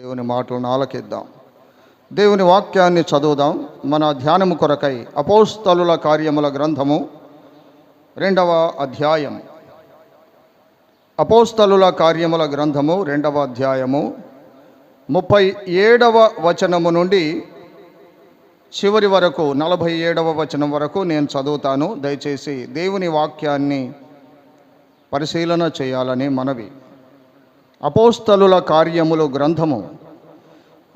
దేవుని మాటలను ఆలకిద్దాం. దేవుని వాక్యాన్ని చదువుదాం. మన ధ్యానము కొరకై అపోస్తలుల కార్యముల గ్రంథము 2వ అధ్యాయం. అపోస్తలుల కార్యముల గ్రంథము 2వ అధ్యాయము 37వ వచనము నుండి చివరి వరకు 47వ వచనం వరకు నేను చదువుతాను. దయచేసి దేవుని వాక్యాన్ని పరిశీలన చేయాలని మనవి. అపోస్తలుల కార్యములు గ్రంథము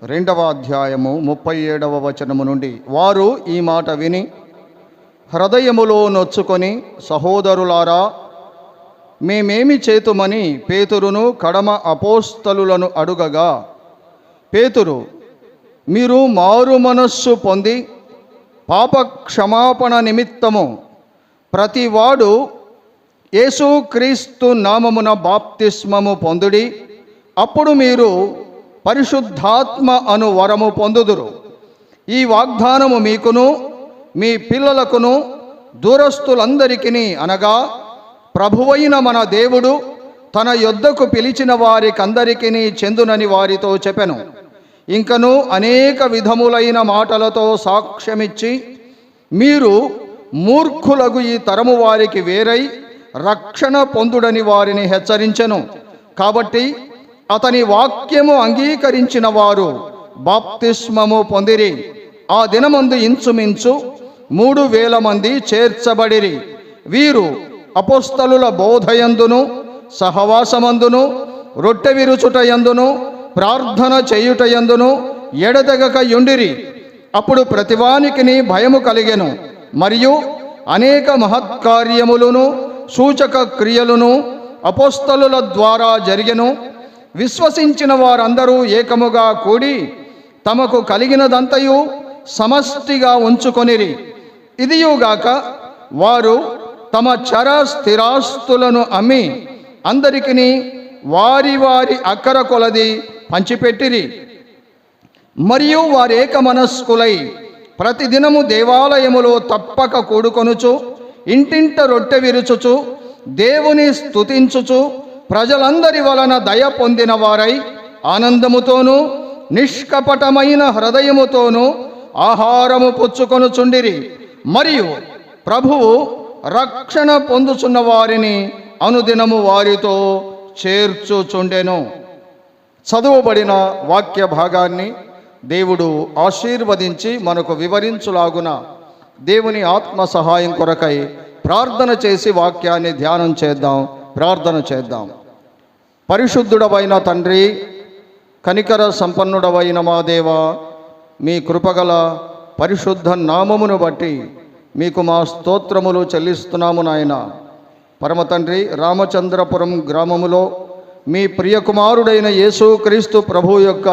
2వ అధ్యాయము 37వ వచనము నుండి, వారు ఈ మాట విని హృదయములో నొచ్చుకొని, సహోదరులారా, మేమేమి చేతుమని పేతురును కడమ అపోస్తలులను అడుగగా, పేతురు, మీరు మారు మనస్సు పొంది పాప క్షమాపణ నిమిత్తము ప్రతివాడు యేసుక్రీస్తు నామమున బాప్తిస్మము పొందుడి, అప్పుడు మీరు పరిశుద్ధాత్మ అను వరము పొందుదురు. ఈ వాగ్దానము మీకును మీ పిల్లలకును దూరస్తులందరికీ, అనగా ప్రభువైన మన దేవుడు తన యొద్దకు పిలిచిన వారికందరికీ చెందునని వారితో చెప్పెను. ఇంకను అనేక విధములైన మాటలతో సాక్ష్యమిచ్చి, మీరు మూర్ఖులగు ఈ తరము వారికి వేరై రక్షణ పొందుడని వారిని హెచ్చరించెను. కాబట్టి అతని వాక్యము అంగీకరించిన వారు బాప్తిస్మము పొందిరి. ఆ దినమందు ఇంచుమించు 3,000 మంది చేర్చబడిరి. వీరు అపోస్తలుల బోధయందును, సహవాసమందును, రొట్టె విరుచుటయందును, ప్రార్థన చేయుటయందును ఎడతెగక యుండిరి. అప్పుడు ప్రతివానికిని భయము కలిగెను. మరియు అనేక మహత్కార్యములను సూచక క్రియలను అపోస్తలుల ద్వారా జరిగెను. విశ్వసించిన వారందరూ ఏకముగా కూడి తమకు కలిగినదంతయు సమష్టిగా ఉంచుకొనిరి. ఇదియుగాక వారు తమ చర స్థిరాస్తులను అమ్మి అందరికీ వారి వారి అక్కర కొలది పంచిపెట్టిరి. మరియు వారేక మనస్కులై ప్రతిదినము దేవాలయములో తప్పక కూడుకొనుచు, ఇంటింట రొట్టె విరుచుచు, దేవుని స్తుతించుచు, ప్రజలందరి వలన దయ పొందిన వారై ఆనందముతోనూ నిష్కపటమైన హృదయముతోనూ ఆహారము పుచ్చుకొనుచుండిరి. మరియు ప్రభువు రక్షణ పొందుచున్న వారిని అనుదినము వారితో చేర్చుచుండెను. చదువబడిన వాక్య భాగాన్ని దేవుడు ఆశీర్వదించి మనకు వివరించులాగున దేవుని ఆత్మ సహాయం కొరకై ప్రార్థన చేసి వాక్యాన్ని ధ్యానం చేద్దాం. ప్రార్థన చేద్దాం. పరిశుద్ధుడవైన తండ్రి, కనికర సంపన్నుడవైన మా దేవ, మీ కృపగల పరిశుద్ధ నామమును బట్టి మీకు మా స్తోత్రములు చెల్లిస్తున్నాము నాయన. పరమ తండ్రి, రామచంద్రపురం గ్రామములో మీ ప్రియకుమారుడైన యేసుక్రీస్తు ప్రభు యొక్క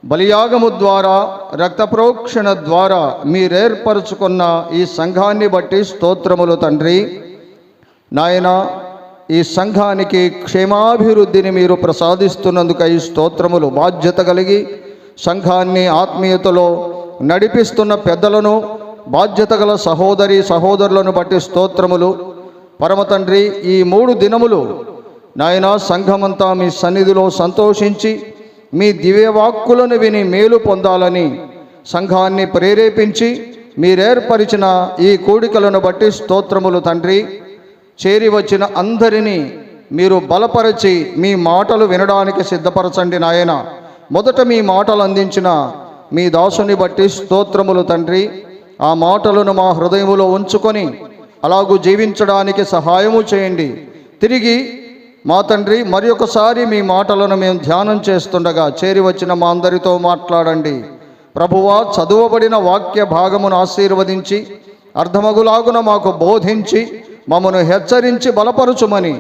బలియాగము ద్వారా, రక్త ప్రోక్షణ ద్వారా మీరేర్పరచుకున్న ఈ సంఘాన్ని బట్టి స్తోత్రములు తండ్రి. నాయన, ఈ సంఘానికి క్షేమాభివృద్ధిని మీరు ప్రసాదిస్తున్నందుకై స్తోత్రములు. బాధ్యత కలిగి సంఘాన్ని ఆత్మీయతలో నడిపిస్తున్న పెద్దలను, బాధ్యత గల సహోదరి సహోదరులను బట్టి స్తోత్రములు. పరమ తండ్రి, ఈ 3 దినములు నాయన సంఘమంతా మీ సన్నిధిలో సంతోషించి మీ దివ్యవాక్కులను విని మేలు పొందాలని సంఘాన్ని ప్రేరేపించి మీరేర్పరిచిన ఈ కూడికలను బట్టి స్తోత్రములు తండ్రి. చేరి వచ్చిన అందరినీ మీరు బలపరచి మీ మాటలు వినడానికి సిద్ధపరచండి నాయన. మొదట మీ మాటలు అందించిన మీ దాసుని బట్టి స్తోత్రములు తండ్రి. ఆ మాటలను మా హృదయములో ఉంచుకొని అలాగూ జీవించడానికి సహాయము చేయండి. తిరిగి మా తండ్రి మరి ఒకసారి మీ మాటలను మేము ధ్యానం చేస్తుండగా చేరి వచ్చిన మా అందరితో మాట్లాడండి. ప్రభువా, చదువబడిన వాక్య భాగమును ఆశీర్వదించి అర్థమగులాగున మాకు బోధించి మమ్మను హెచ్చరించి బలపరుచుమని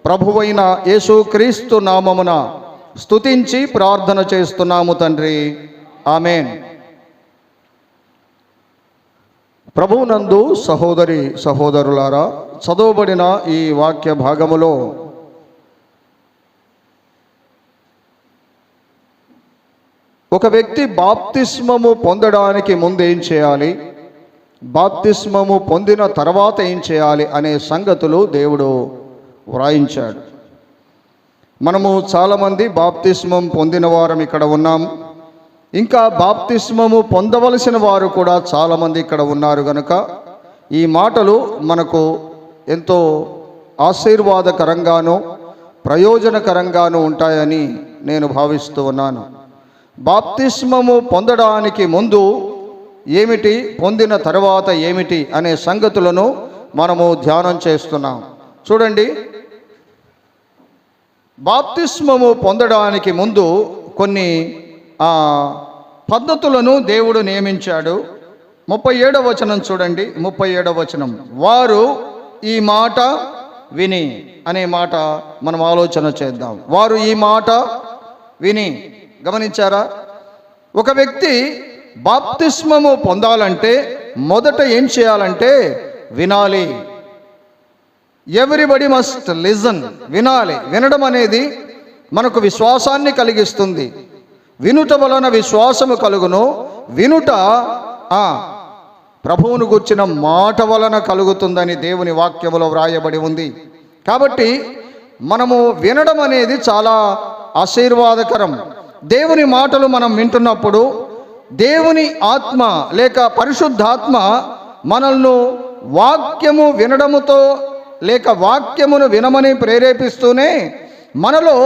ప్రభువైన యేసుక్రీస్తు నామమున స్తుతించి ప్రార్థన చేస్తున్నాము తండ్రి. ఆమేన్. ప్రభువునందు సహోదరి సహోదరులారా, చదువబడిన ఈ వాక్య భాగములో ఒక వ్యక్తి బాప్తిస్మము పొందడానికి ముందు ఏం చేయాలి, బాప్తిస్మము పొందిన తర్వాత ఏం చేయాలి అనే సంగతులు దేవుడు వ్రాయించాడు. మనము చాలామంది బాప్తిస్మం పొందిన వారం ఇక్కడ ఉన్నాము. ఇంకా బాప్తిస్మము పొందవలసిన వారు కూడా చాలామంది ఇక్కడ ఉన్నారు కనుక ఈ మాటలు మనకు ఎంతో ఆశీర్వాదకరంగానూ ప్రయోజనకరంగానూ ఉంటాయని నేను భావిస్తూ ఉన్నాను. బాప్తిస్మము పొందడానికి ముందు ఏమిటి, పొందిన తర్వాత ఏమిటి అనే సంగతులను మనము ధ్యానం చేస్తున్నాం. చూడండి, బాప్తిస్మము పొందడానికి ముందు కొన్ని పద్ధతులను దేవుడు నియమించాడు. 37వ వచనం చూడండి. 37వ వచనం, వారు ఈ మాట విని అనే మాట మనం ఆలోచన చేద్దాం. వారు ఈ మాట విని, గమనించారా? ఒక వ్యక్తి బాప్తిస్మము పొందాలంటే మొదట ఏం చేయాలంటే వినాలి. Everybody must listen. వినాలి. వినడం అనేది మనకు విశ్వాసాన్ని కలిగిస్తుంది. వినుట వలన విశ్వాసము కలుగును. వినుట ప్రభువును గుర్చిన మాట వలన కలుగుతుందని దేవుని వాక్యములో వ్రాయబడి ఉంది. కాబట్టి మనము వినడం అనేది చాలా ఆశీర్వాదకరం. దేవుని మాటలు మనం వింటున్నప్పుడు దేవుని ఆత్మ లేక పరిశుద్ధాత్మ మనల్ని వాక్యము వినడముతో లేక వాక్యమును వినమని ప్రేరేపిస్తూనే మనలో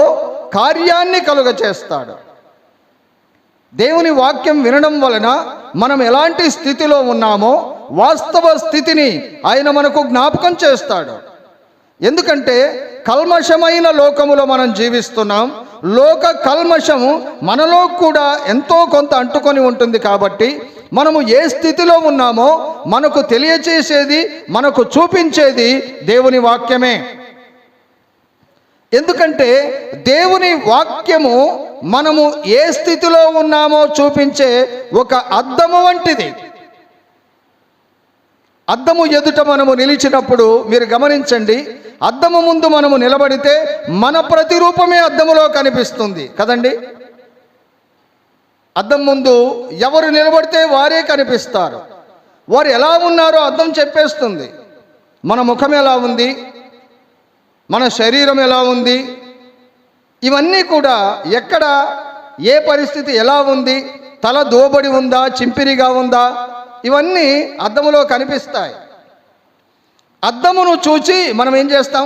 కార్యాన్ని కలుగచేస్తాడు. దేవుని వాక్యం వినడం వలన మనం ఎలాంటి స్థితిలో ఉన్నామో వాస్తవ స్థితిని ఆయన మనకు జ్ఞాపకం చేస్తాడు. ఎందుకంటే కల్మషమైన లోకములో మనం జీవిస్తున్నాం. లోక కల్మషము మనలో కూడా ఎంతో కొంత అంటుకొని ఉంటుంది. కాబట్టి మనము ఏ స్థితిలో ఉన్నామో మనకు తెలియచేసేది, మనకు చూపించేది దేవుని వాక్యమే. ఎందుకంటే దేవుని వాక్యము మనము ఏ స్థితిలో ఉన్నామో చూపించే ఒక అద్దము వంటిది. అద్దము ఎదుట మనము నిలిచినప్పుడు మీరు గమనించండి, అద్దము ముందు మనము నిలబడితే మన ప్రతిరూపమే అద్దములో కనిపిస్తుంది కదండి. అద్దం ముందు ఎవరు నిలబడితే వారే కనిపిస్తారు. వారు ఎలా ఉన్నారో అద్దం చెప్పేస్తుంది. మన ముఖం ఎలా ఉంది, మన శరీరం ఎలా ఉంది, ఇవన్నీ కూడా ఎక్కడ ఏ పరిస్థితి ఎలా ఉంది, తల దోబడి ఉందా, చింపిరిగా ఉందా, ఇవన్నీ అద్దములో కనిపిస్తాయి. అద్దమును చూచి మనం ఏం చేస్తాం?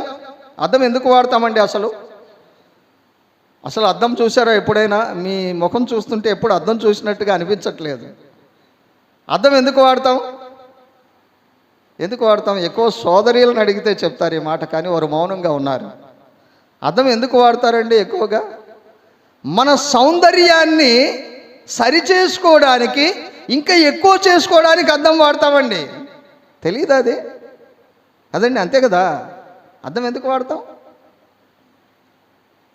అద్దం ఎందుకు వాడతామండి? అసలు అద్దం చూసారా ఎప్పుడైనా? మీ ముఖం చూస్తుంటే ఎప్పుడు అద్దం చూసినట్టుగా అనిపించట్లేదు. అద్దం ఎందుకు వాడతాం? ఎక్కువ సోదరీలను అడిగితే చెప్తారు ఈ మాట, కానీ వారు మౌనంగా ఉన్నారు. అద్దం ఎందుకు వాడతారండి ఎక్కువగా? మన సౌందర్యాన్ని సరిచేసుకోవడానికి, ఇంకా ఎక్కువ చేసుకోవడానికి అద్దం వాడతామండి. తెలియదు అది కదండి, అంతే కదా. అద్దం ఎందుకు వాడతాం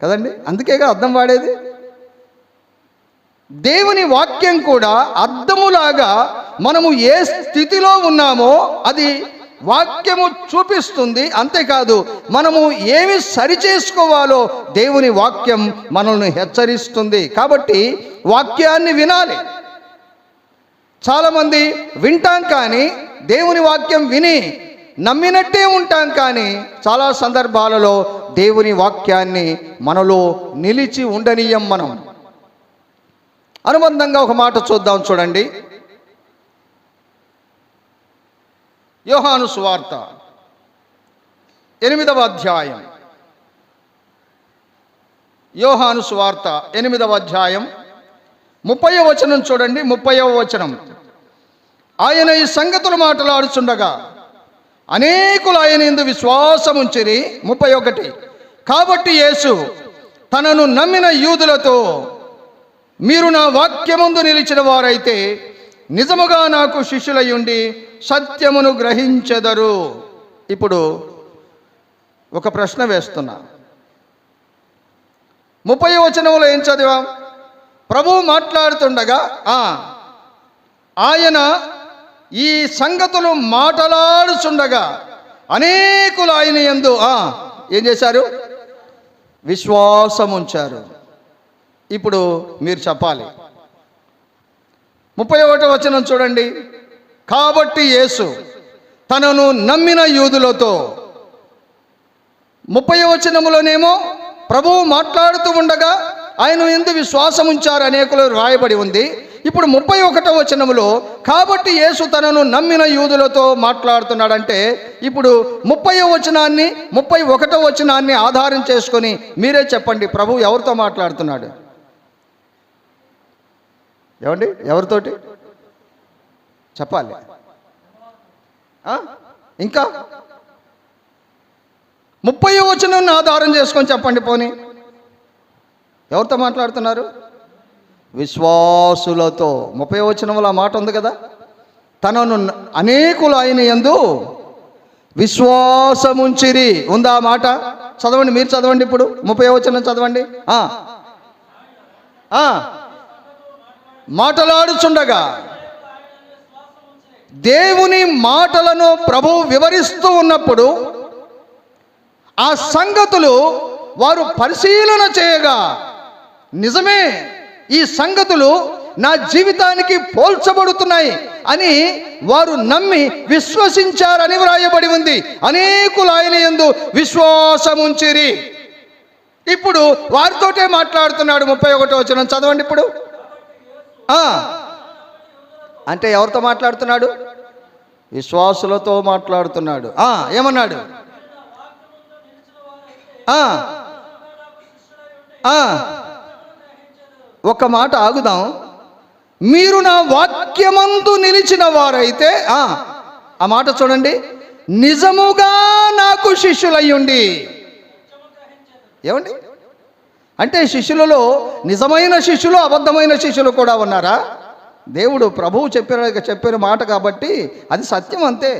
కదండి, అందుకేగా అద్దం వాడేది. దేవుని వాక్యం కూడా అద్దములాగా మనము ఏ స్థితిలో ఉన్నామో అది వాక్యము చూపిస్తుంది. అంతేకాదు మనము ఏమి సరిచేసుకోవాలో దేవుని వాక్యం మనల్ని హెచ్చరిస్తుంది. కాబట్టి వాక్యాన్ని వినాలి. చాలామంది వింటాం కానీ దేవుని వాక్యం విని నమ్మినట్టే ఉంటాం, కానీ చాలా సందర్భాలలో దేవుని వాక్యాన్ని మనలో నిలిచి ఉండనీయం. మనం అనుబంధంగా ఒక మాట చూద్దాం. చూడండి, యోహాను సువార్త 8వ అధ్యాయం. యోహాను సువార్త 8వ అధ్యాయం 30వ వచనం చూడండి. 30వ వచనం, ఆయన ఈ సంగతులు మాట్లాడుచుండగా అనేకులు ఆయన యందు విశ్వాసముంచిరి. 31, కాబట్టి యేసు తనను నమ్మిన యూదులతో, మీరు నా వాక్యమందు నిలిచిన వారైతే నిజముగా నాకు శిష్యులయ్యుండి సత్యమును గ్రహించెదరు. ఇప్పుడు ఒక ప్రశ్న వేస్తున్నా. 30వ వచనంలో ఏం చదివాం? ప్రభువు మాట్లాడుతుండగా ఆయన ఈ సంగతులు మాట్లాడుచుండగా అనేకులు ఆయన యందు ఏం చేశారు? విశ్వాసం ఉంచారు. ఇప్పుడు మీరు చెప్పాలి. 31వ వచనం చూడండి, కాబట్టి యేసు తనను నమ్మిన యూదులతో. 30వ వచనములోనేమో ప్రభువు మాట్లాడుతూ ఉండగా ఆయన యందు విశ్వాసం ఉంచారు అనేకులు రాయబడి ఉంది. ఇప్పుడు 31వ వచనములో కాబట్టి యేసు తనను నమ్మిన యూదులతో మాట్లాడుతున్నాడంటే, ఇప్పుడు 30వ వచనాన్ని 31వ వచనాన్ని ఆధారం చేసుకొని మీరే చెప్పండి, ప్రభువు ఎవరితో మాట్లాడుతున్నాడు? ఏమండి, ఎవరితోటి చెప్పాలి? ఇంకా 30వ వచనాన్ని ఆధారం చేసుకొని చెప్పండి. పోనీ ఎవరితో మాట్లాడుతున్నారు? విశ్వాసులతో. 30వ వచనంలో ఆ మాట ఉంది కదా, తనను అనేకులు ఆయన యందు విశ్వాసముంచిరి. ఉందా ఆ మాట? చదవండి, మీరు చదవండి. ఇప్పుడు 30వ వచనం చదవండి. మాటలాడుచుండగా దేవుని మాటలను ప్రభువు వివరిస్తూ ఉన్నప్పుడు ఆ సంగతులు వారు పరిశీలన చేయగా, నిజమే, ఈ సంగతులు నా జీవితానికి పోల్చబడుతున్నాయి అని వారు నమ్మి విశ్వసించారని వ్రాయబడి ఉంది. అనేకులు ఆయన యందు విశ్వాసముంచిరి. ఇప్పుడు వారితోటే మాట్లాడుతున్నాడు. 31వ వచనం చదవండి ఇప్పుడు. అంటే ఎవరితో మాట్లాడుతున్నాడు? విశ్వాసులతో మాట్లాడుతున్నాడు. ఏమన్నాడు? ఒక మాట ఆగుదాం. మీరు నా వాక్యమందు నిలిచిన వారైతే, ఆ మాట చూడండి, నిజముగా నాకు శిష్యులయ్యుండి. ఏమండి, అంటే శిష్యులలో నిజమైన శిష్యులు, అబద్ధమైన శిష్యులు కూడా ఉన్నారా? దేవుడు ప్రభువు చెప్పిన మాట కాబట్టి అది సత్యం, అంతే.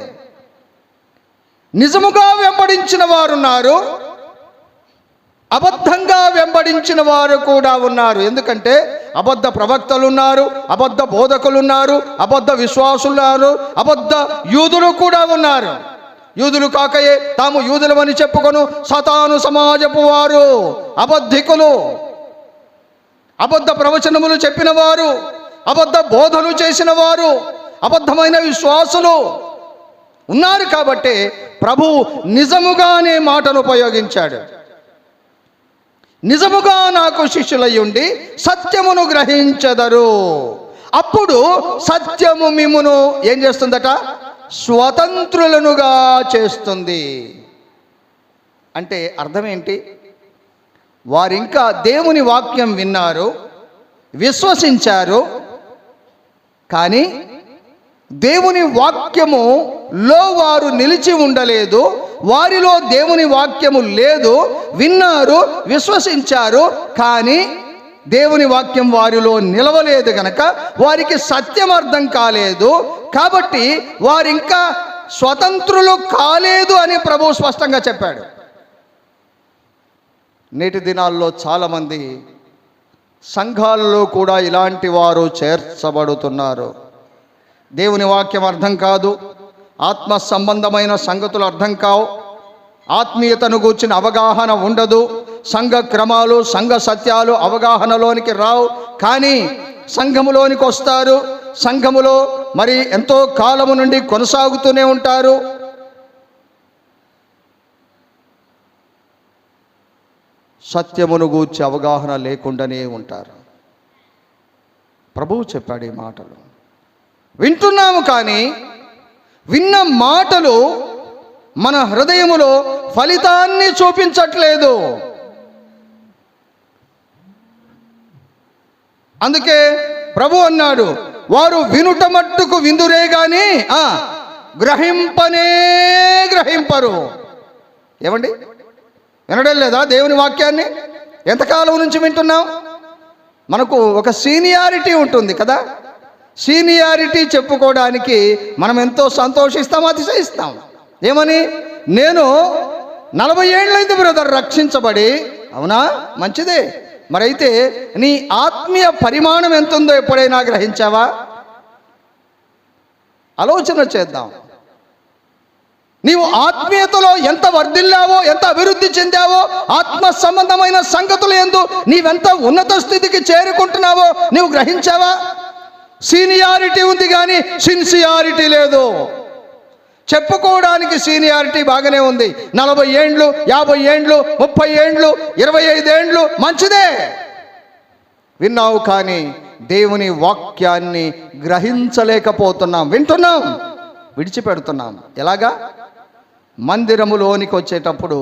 నిజముగా వెంబడించిన వారున్నారు, అబద్ధంగా వెంబడించిన వారు కూడా ఉన్నారు. ఎందుకంటే అబద్ధ ప్రవక్తలు ఉన్నారు, అబద్ధ బోధకులు ఉన్నారు, అబద్ధ విశ్వాసులు, అబద్ధ యూదులు కూడా ఉన్నారు. యూదులు కాకయే తాము యూదులమని చెప్పుకొను సతాను సమాజపు వారు, అబద్ధికులు, అబద్ధ ప్రవచనములు చెప్పిన వారు, అబద్ధ బోధలు చేసిన వారు, అబద్ధమైన విశ్వాసులు ఉన్నారు. కాబట్టి ప్రభు నిజముగానే మాటను ఉపయోగించాడు. నిజముగా నాకు శిష్యులయ్యుండి సత్యమును గ్రహించెదరు, అప్పుడు సత్యము మిమ్మును ఏం చేస్తుందట? స్వతంత్రులనుగా చేస్తుంది. అంటే అర్థం ఏంటి? వారింకా దేవుని వాక్యం విన్నారు, విశ్వసించారు, కానీ దేవుని వాక్యములో వారు నిలిచి ఉండలేదు. వారిలో దేవుని వాక్యము లేదు. విన్నారు, విశ్వసించారు, కానీ దేవుని వాక్యం వారిలో నిలవలేదు గనక వారికి సత్యం అర్థం కాలేదు. కాబట్టి వారింకా స్వతంత్రులు కాలేదు అని ప్రభువు స్పష్టంగా చెప్పాడు. నేటి దినాల్లో చాలామంది సంఘాలలో కూడా ఇలాంటి వారు చేర్చబడుతున్నారు. దేవుని వాక్యం అర్థం కాదు, ఆత్మ సంబంధమైన సంగతులు అర్థం కావు, ఆత్మీయతను గూర్చిన అవగాహన ఉండదు, సంఘ క్రమాలు, సంఘ సత్యాలు అవగాహనలోనికి రావు. కానీ సంఘములోనికి వస్తారు, సంఘములో మరి ఎంతో కాలము నుండి కొనసాగుతూనే ఉంటారు. సత్యమును గూర్చి అవగాహన లేకుండానే ఉంటారు. ప్రభువు చెప్పాడు ఈ మాటలు. వింటున్నాము, కానీ విన్న మాటలు మన హృదయములో ఫలితాన్ని చూపించట్లేదు. అందుకే ప్రభు అన్నాడు, వారు వినుట మట్టుకు విందురే గాని గ్రహింపనే గ్రహింపరు. ఏమండి, వినడం లేదా దేవుని వాక్యాన్ని? ఎంతకాలం నుంచి వింటున్నాం? మనకు ఒక సీనియారిటీ ఉంటుంది కదా, సీనియారిటీ చెప్పుకోవడానికి మనం ఎంతో సంతోషిస్తాం, అతిశయిస్తాం. ఏమని? నేను 40 ఏళ్ళైంది బ్రదర్ రక్షించబడి. అవునా, మంచిదే. మరైతే నీ ఆత్మీయ పరిమాణం ఎంతుందో ఎప్పుడైనా గ్రహించావా? ఆలోచన చేద్దాం. నీవు ఆత్మీయతలో ఎంత వర్ధిల్లావో, ఎంత అభివృద్ధి చెందావో, ఆత్మ సంబంధమైన సంగతులు యందు నీవెంత ఉన్నత స్థితికి చేరుకుంటున్నావో నీవు గ్రహించావా? సీనియారిటీ ఉంది కానీ సిన్సియారిటీ లేదు. చెప్పుకోవడానికి సీనియారిటీ బాగానే ఉంది. 40 ఏండ్లు, 50 ఏండ్లు, 30 ఏండ్లు, 25 ఏండ్లు మంచిదే, విన్నావు. కానీ దేవుని వాక్యాన్ని గ్రహించలేకపోతున్నాం. వింటున్నాం, విడిచిపెడుతున్నాం. ఎలాగా? మందిరములోనికి వచ్చేటప్పుడు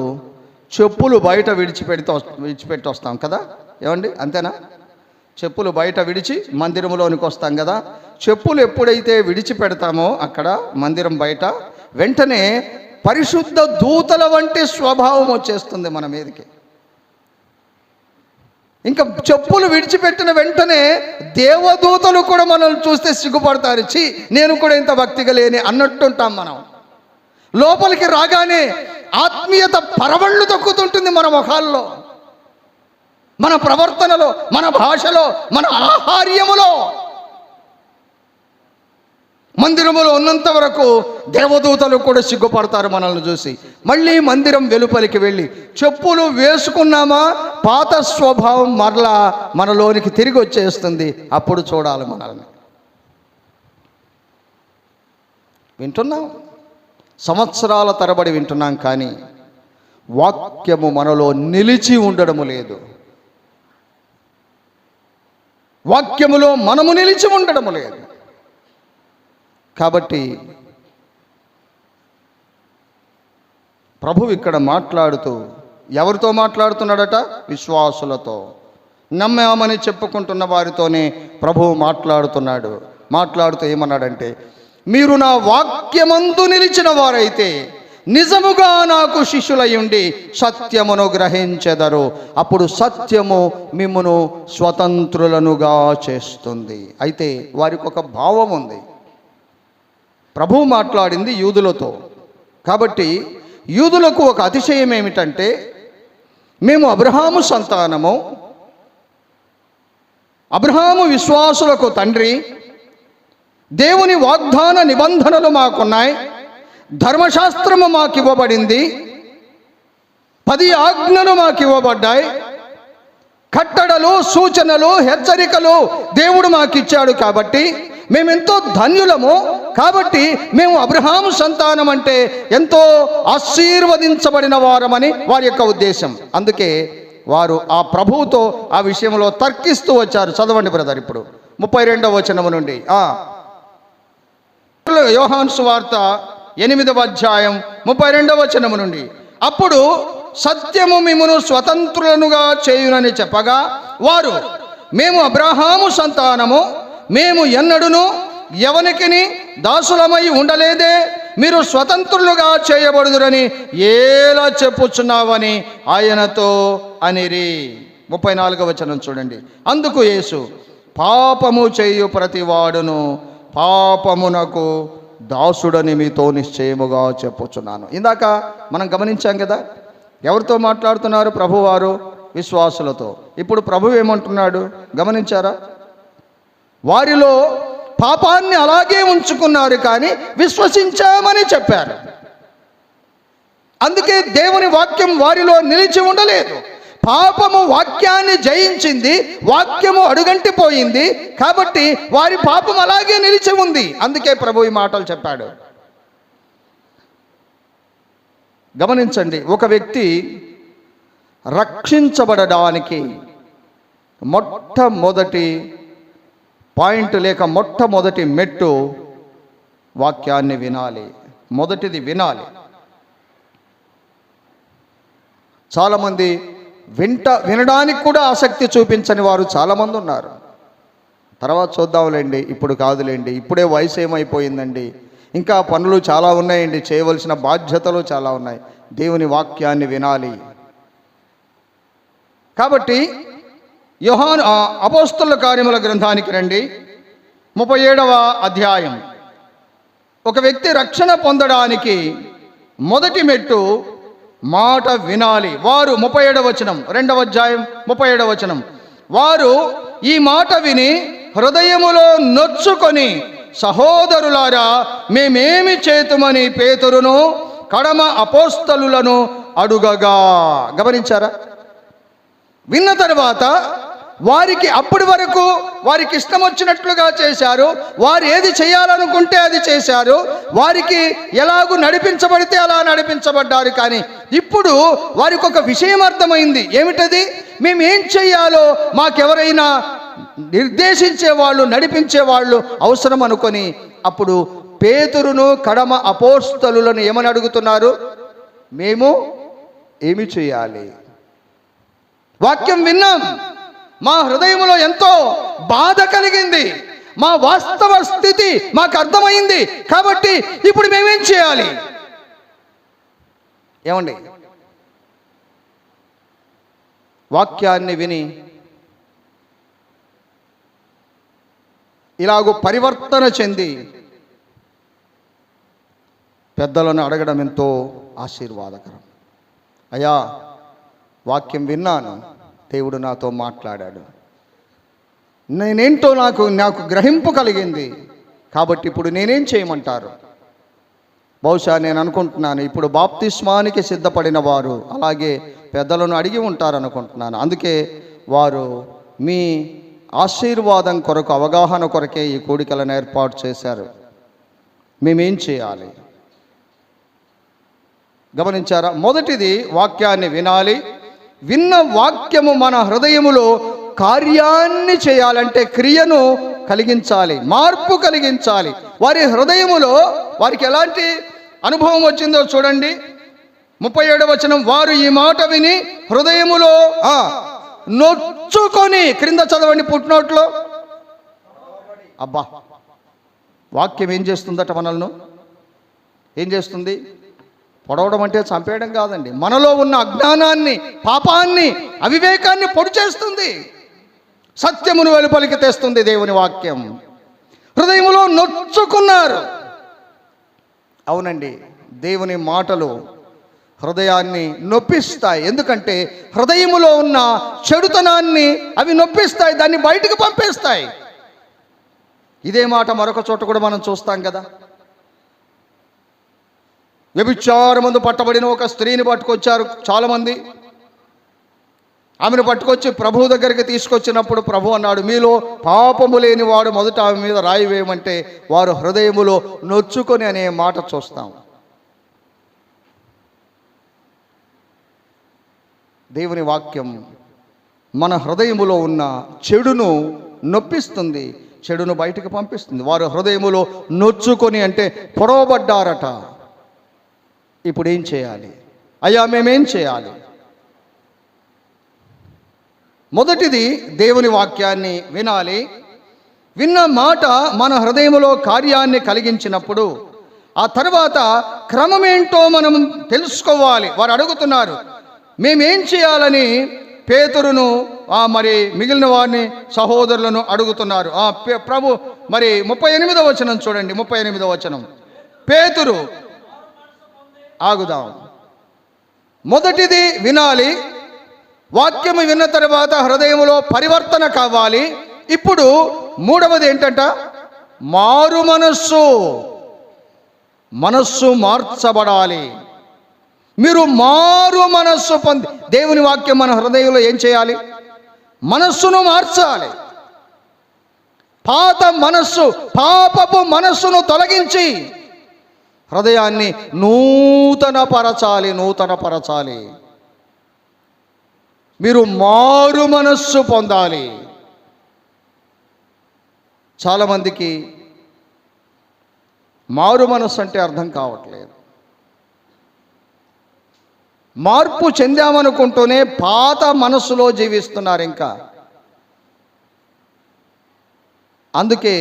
చెప్పులు బయట విడిచిపెట్టి వస్తాం కదా, ఏమండి? అంతేనా? చెప్పులు బయట విడిచి మందిరంలోనికి వస్తాం కదా. చెప్పులు ఎప్పుడైతే విడిచిపెడతామో అక్కడ మందిరం బయట, వెంటనే పరిశుద్ధ దూతల వంటి స్వభావం వచ్చేస్తుంది మన మీదకి. ఇంకా చెప్పులు విడిచిపెట్టిన వెంటనే దేవదూతలు కూడా మనల్ని చూస్తే సిగ్గుపడతారు. ఛీ, నేను కూడా ఇంత భక్తిగా లేని అన్నట్టుంటాం మనం. లోపలికి రాగానే ఆత్మీయత పరవళ్ళు తొక్కుతుంటుంది మన ముఖాల్లో, మన ప్రవర్తనలో, మన భాషలో, మన ఆహార్యములో. మందిరములో ఉన్నంత వరకు దేవదూతలు కూడా సిగ్గుపడతారు మనల్ని చూసి. మళ్ళీ మందిరం వెలుపలికి వెళ్ళి చెప్పులు వేసుకున్నామా, పాత స్వభావం మరలా మనలోనికి తిరిగి వచ్చేస్తుంది. అప్పుడు చూడాలి మనల్ని. వింటున్నాం, సంవత్సరాల తరబడి వింటున్నాం, కానీ వాక్యము మనలో నిలిచి ఉండడము లేదు. వాక్యములో మనము నిలిచి ఉండడము లేదు. కాబట్టి ప్రభువు ఇక్కడ మాట్లాడుతూ ఎవరితో మాట్లాడుతున్నాడట? విశ్వాసులతో, నమ్మామని చెప్పుకుంటున్న వారితోనే ప్రభువు మాట్లాడుతున్నాడు. మాట్లాడుతూ ఏమన్నాడంటే, మీరు నా వాక్యమందు నిలిచిన వారైతే నిజముగా నాకు శిష్యులయ్యుండి సత్యమును గ్రహించెదరు. అప్పుడు సత్యము మిమ్మును స్వతంత్రులనుగా చేస్తుంది. అయితే వారికి ఒక భావం ఉంది. ప్రభువు మాట్లాడింది యూదులతో కాబట్టి యూదులకు ఒక అతిశయం ఏమిటంటే, మేము అబ్రహాము సంతానము, అబ్రహాము విశ్వాసులకు తండ్రి, దేవుని వాగ్దాన నిబంధనలు మాకున్నాయి, ధర్మశాస్త్రము మాకు ఇవ్వబడింది, 10 ఆజ్ఞలు మాకు ఇవ్వబడ్డాయి, కట్టడలు, సూచనలు, హెచ్చరికలు దేవుడు మాకు ఇచ్చాడు. కాబట్టి మేమెంతో ధన్యులము. కాబట్టి మేము అబ్రహాము సంతానం అంటే ఎంతో ఆశీర్వదించబడిన వారమని వారి యొక్క ఉద్దేశం. అందుకే వారు ఆ ప్రభువుతో ఆ విషయంలో తర్కిస్తూ వచ్చారు. చదవండి బ్రదర్, ఇప్పుడు 32వ వచనము నుండి. యోహాను సువార్త 8వ అధ్యాయం 32వ వచనము నుండి. అప్పుడు సత్యము మిమ్మును స్వతంత్రులనుగా చేయునని చెప్పగా వారు, మేము అబ్రహాము సంతానము, మేము ఎన్నడును ఎవనికిని దాసులమై ఉండలేదే, మీరు స్వతంత్రులుగా చేయబడుదురని ఎలా చెప్పుచున్నావని ఆయనతో అనిరి. 34వ వచనం చూడండి. అందుకు యేసు, పాపము చేయు ప్రతివాడును పాపమునకు దాసుడని మీతో నిశ్చయముగా చెప్పుచున్నాను. ఇందాక మనం గమనించాం కదా, ఎవరితో మాట్లాడుతున్నారు? ప్రభువారు విశ్వాసులతో. ఇప్పుడు ప్రభు ఏమంటున్నాడు గమనించారా? వారిలో పాపాన్ని అలాగే ఉంచుకున్నారు, కానీ విశ్వసించామని చెప్పారు. అందుకే దేవుని వాక్యం వారిలో నిలిచి ఉండలేదు. పాపము వాక్యాన్ని జయించింది, వాక్యము అడుగంటిపోయింది. కాబట్టి వారి పాపం అలాగే నిలిచి ఉంది. అందుకే ప్రభు ఈ మాటలు చెప్పాడు. గమనించండి, ఒక వ్యక్తి రక్షించబడడానికి మొట్టమొదటి పాయింట్ లేక మొట్టమొదటి మెట్టు వాక్యాన్ని వినాలి. మొదటిది వినాలి. చాలామంది వినడానికి కూడా ఆసక్తి చూపించని వారు చాలామంది ఉన్నారు. తర్వాత చూద్దాంలేండి, ఇప్పుడు కాదులేండి, ఇప్పుడే వయసు ఏమైపోయిందండి, ఇంకా పనులు చాలా ఉన్నాయండి, చేయవలసిన బాధ్యతలు చాలా ఉన్నాయి. దేవుని వాక్యాన్ని వినాలి. కాబట్టి యోహాను అపోస్తలుల కార్యముల గ్రంథానికి రండి, 37వ అధ్యాయం. ఒక వ్యక్తి రక్షణ పొందడానికి మొదటి మెట్టు మాట వినాలి. వారు 37వ వచనం, 2వ అధ్యాయం 37వ వచనం. వారు ఈ మాట విని హృదయములో నొచ్చుకొని, సహోదరులారా మేమేమి చేతుమని పేతురును కడమ అపోస్తలులను అడుగగా. గమనించారా? విన్న తర్వాత వారికి అప్పటి వరకు వారికి ఇష్టం వచ్చినట్లుగా చేశారు. వారు ఏది చేయాలనుకుంటే అది చేశారు. వారికి ఎలాగూ నడిపించబడితే అలా నడిపించబడ్డారు. కానీ ఇప్పుడు వారికి ఒక విషయం అర్థమైంది. ఏమిటది? మేము ఏం చెయ్యాలో మాకెవరైనా నిర్దేశించేవాళ్ళు, నడిపించేవాళ్ళు అవసరం అనుకొని అప్పుడు పేతురును కడమ అపోస్తలులను ఏమని అడుగుతున్నారు? మేము ఏమి చేయాలి? వాక్యం విన్నాం, మా హృదయంలో ఎంతో బాధ కలిగింది, మా వాస్తవ స్థితి మాకు అర్థమైంది. కాబట్టి ఇప్పుడు మేమేం చేయాలి? ఏమండి, వాక్యాన్ని విని ఇలాగూ పరివర్తన చెంది పెద్దలను అడగడం ఎంతో ఆశీర్వాదకరం. అయ్యా, వాక్యం విన్నాను, దేవుడు నాతో మాట్లాడాడు, నేనేంటో నాకు గ్రహింపు కలిగింది. కాబట్టి ఇప్పుడు నేనేం చేయమంటారు? బహుశా నేను అనుకుంటున్నాను, ఇప్పుడు బాప్తిస్మానికి సిద్ధపడిన వారు అలాగే పెద్దలను అడిగి ఉంటారనుకుంటున్నాను. అందుకే వారు మీ ఆశీర్వాదం కొరకు, అవగాహన కొరకే ఈ కూడికలను ఏర్పాటు చేశారు. మేమేం చేయాలి? గమనించారా? మొదటిది, వాక్యాన్ని వినాలి. విన్న వాక్యము మన హృదయములో కార్యాన్ని చేయాలంటే క్రియను కలిగించాలి, మార్పు కలిగించాలి. వారి హృదయములో వారికి ఎలాంటి అనుభవం వచ్చిందో చూడండి. 37వ వచనం, వారు ఈ మాట విని హృదయములో నొచ్చుకొని, క్రింద చదవండి పుట్టినోట్లో. అబ్బా, వాక్యం ఏం చేస్తుందట? మనల్ని ఏం చేస్తుంది? పొడవడం అంటే చంపేయడం కాదండి. మనలో ఉన్న అజ్ఞానాన్ని, పాపాన్ని, అవివేకాన్ని పొడి చేస్తుంది. సత్యమును వెలుపలికి తెస్తుంది దేవుని వాక్యం. హృదయములో నొచ్చుకున్నారు. అవునండి, దేవుని మాటలు హృదయాన్ని నొప్పిస్తాయి. ఎందుకంటే హృదయములో ఉన్న చెడుతనాన్ని అవి నొప్పిస్తాయి, దాన్ని బయటకు పంపేస్తాయి. ఇదే మాట మరొక చోట కూడా మనం చూస్తాం కదా. వ్యభిచారమందు పట్టబడిన ఒక స్త్రీని పట్టుకొచ్చారు చాలామంది. ఆమెను పట్టుకొచ్చి ప్రభు దగ్గరికి తీసుకొచ్చినప్పుడు ప్రభు అన్నాడు, మీలో పాపము లేని వాడు మొదట ఆమె మీద రాయి వేయమంటే వారు హృదయములో నొచ్చుకొని అనే మాట చూస్తాం. దేవుని వాక్యం మన హృదయములో ఉన్న చెడును నొప్పిస్తుంది, చెడును బయటకు పంపిస్తుంది. వారు హృదయములో నొచ్చుకొని అంటే పొడవబడ్డారట. ఇప్పుడు ఏం చేయాలి? అయ్యా, మేమేం చేయాలి? మొదటిది, దేవుని వాక్యాన్ని వినాలి. విన్న మాట మన హృదయములో కార్యాన్ని కలిగించినప్పుడు ఆ తర్వాత క్రమమేంటో మనం తెలుసుకోవాలి. వారు అడుగుతున్నారు, మేమేం చేయాలని పేతురును మరి మిగిలిన వారిని, సహోదరులను అడుగుతున్నారు. ప్రభు మరి 38వ వచనం చూడండి. 38వ వచనం, పేతురు, ఆగుదాం. మొదటిది వినాలి, వాక్యము విన్న తర్వాత హృదయములో పరివర్తన కావాలి. ఇప్పుడు మూడవది ఏంటంట? మారు మనస్సు మార్చబడాలి. మీరు మారు మనస్సు పొంది, దేవుని వాక్యం మన హృదయంలో ఏం చేయాలి? మనస్సును మార్చాలి. పాత మనస్సు, పాపపు మనస్సును తొలగించి హృదయాన్ని నూతనపరచాలి. మీరు మారు మనస్సు పొందాలి. చాలామందికి మారు మనస్సు అంటే అర్థం కావట్లేదు. మార్పు చెందామనుకుంటూనే పాత మనస్సులో జీవిస్తున్నారు ఇంకా. అందుకే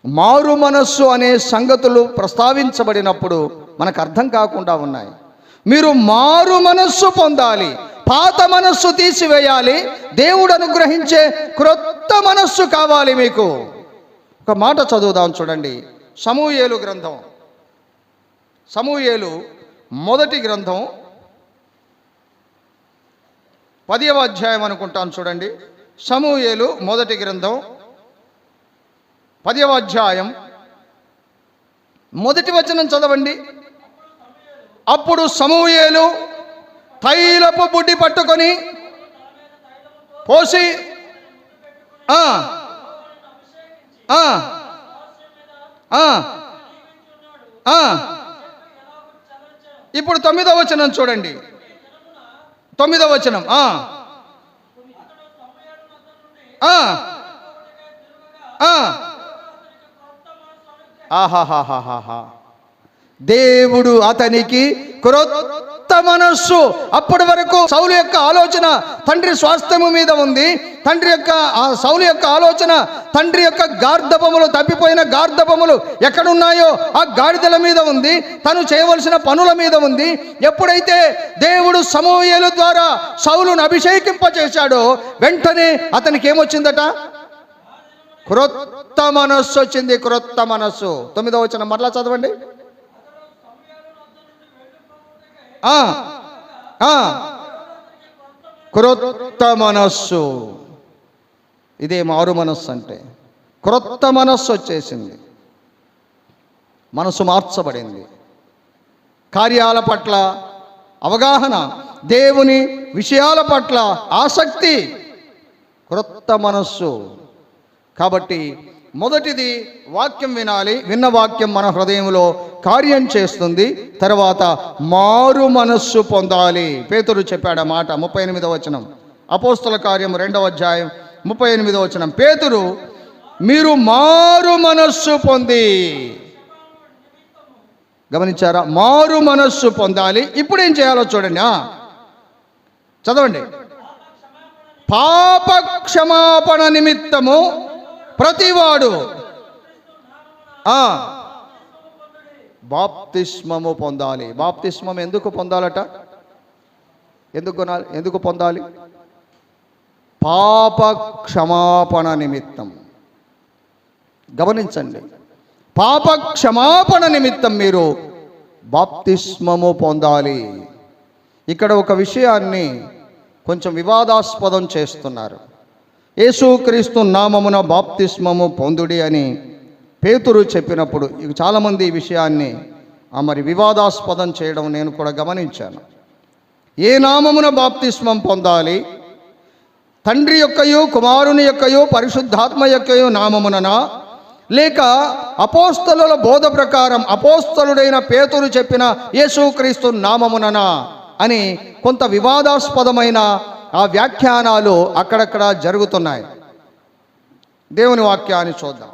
మారు మనస్సు అనే సంగతులు ప్రస్తావించబడినప్పుడు మనకు అర్థం కాకుండా ఉన్నాయి. మీరు మారు మనస్సు పొందాలి, పాత మనస్సు తీసివేయాలి, దేవుడు అనుగ్రహించే క్రొత్త మనస్సు కావాలి మీకు. ఒక మాట చదువుదాం చూడండి. సమూయేలు గ్రంథం, సమూయేలు మొదటి గ్రంథం 10వ అధ్యాయం అనుకుంటాను చూడండి. సమూయేలు మొదటి గ్రంథం 10వ అధ్యాయం మొదటి వచనం చదవండి. అప్పుడు సమూయేలు తైలపు బుడ్డి పట్టుకొని పోసి ఆ, ఆ, ఆ, ఆ. ఇప్పుడు 9వ వచనం చూడండి. 9వ వచనం. ఆహాహాహాహా. దేవుడు అతనికి క్రొత్త మనస్సు. అప్పటి వరకు సౌలు యొక్క ఆలోచన తండ్రి స్వాస్థ్యము మీద ఉంది. సౌలు యొక్క ఆలోచన తండ్రి యొక్క గార్ధపములు, తప్పిపోయిన గార్ధపములు ఎక్కడున్నాయో ఆ గాడిదల మీద ఉంది. తను చేయవలసిన పనుల మీద ఉంది. ఎప్పుడైతే దేవుడు సమూయేలు ద్వారా సౌలును అభిషేకింపచేశాడో వెంటనే అతనికి ఏమొచ్చిందట? క్రొత్త మనస్సు వచ్చింది. క్రొత్త మనస్సు. 9వ వచనం మరలా చదవండి. క్రొత్త మనస్సు. ఇదే మారు మనస్సు అంటే. క్రొత్త మనస్సు వచ్చేసింది. మనసు మార్చబడింది. కార్యాల పట్ల అవగాహన, దేవుని విషయాల పట్ల ఆసక్తి, క్రొత్త మనస్సు. కాబట్టి మొదటిది వాక్యం వినాలి. విన్న వాక్యం మన హృదయంలో కార్యం చేస్తుంది. తర్వాత మారు మనస్సు పొందాలి. పేతురు చెప్పాడు ఆ మాట. 38వ వచనం, అపోస్తల కార్యం 2వ అధ్యాయం 38వ వచనం. పేతురు, మీరు మారు మనస్సు పొంది. గమనించారా? మారు మనస్సు పొందాలి. ఇప్పుడు ఏం చేయాలో చూడండి. చదవండి. పాప క్షమాపణ నిమిత్తము ప్రతివాడు బాప్తిస్మము పొందాలి. బాప్తిస్మం ఎందుకు పొందాలట? ఎందుకు పొందాలి? పాప క్షమాపణ నిమిత్తం. గమనించండి. పాప క్షమాపణ నిమిత్తం మీరు బాప్తిస్మము పొందాలి. ఇక్కడ ఒక విషయాన్ని కొంచెం వివాదాస్పదం చేస్తున్నారు. యేసుక్రీస్తు నామమున బాప్తిస్మము పొందుడి అని పేతురు చెప్పినప్పుడు చాలామంది ఈ విషయాన్ని మరి వివాదాస్పదం చేయడం నేను కూడా గమనించాను. ఏ నామమున బాప్తిస్మం పొందాలి? తండ్రి యొక్కయు, కుమారుని యొక్కయు, పరిశుద్ధాత్మ యొక్కయు నామముననా, లేక అపోస్తలుల బోధ ప్రకారం అపోస్తలుడైన పేతురు చెప్పిన యేసుక్రీస్తు నామముననా అని కొంత వివాదాస్పదమైన ఆ వ్యాఖ్యానాలు అక్కడక్కడ జరుగుతున్నాయి. దేవుని వాక్యాన్ని చూద్దాం.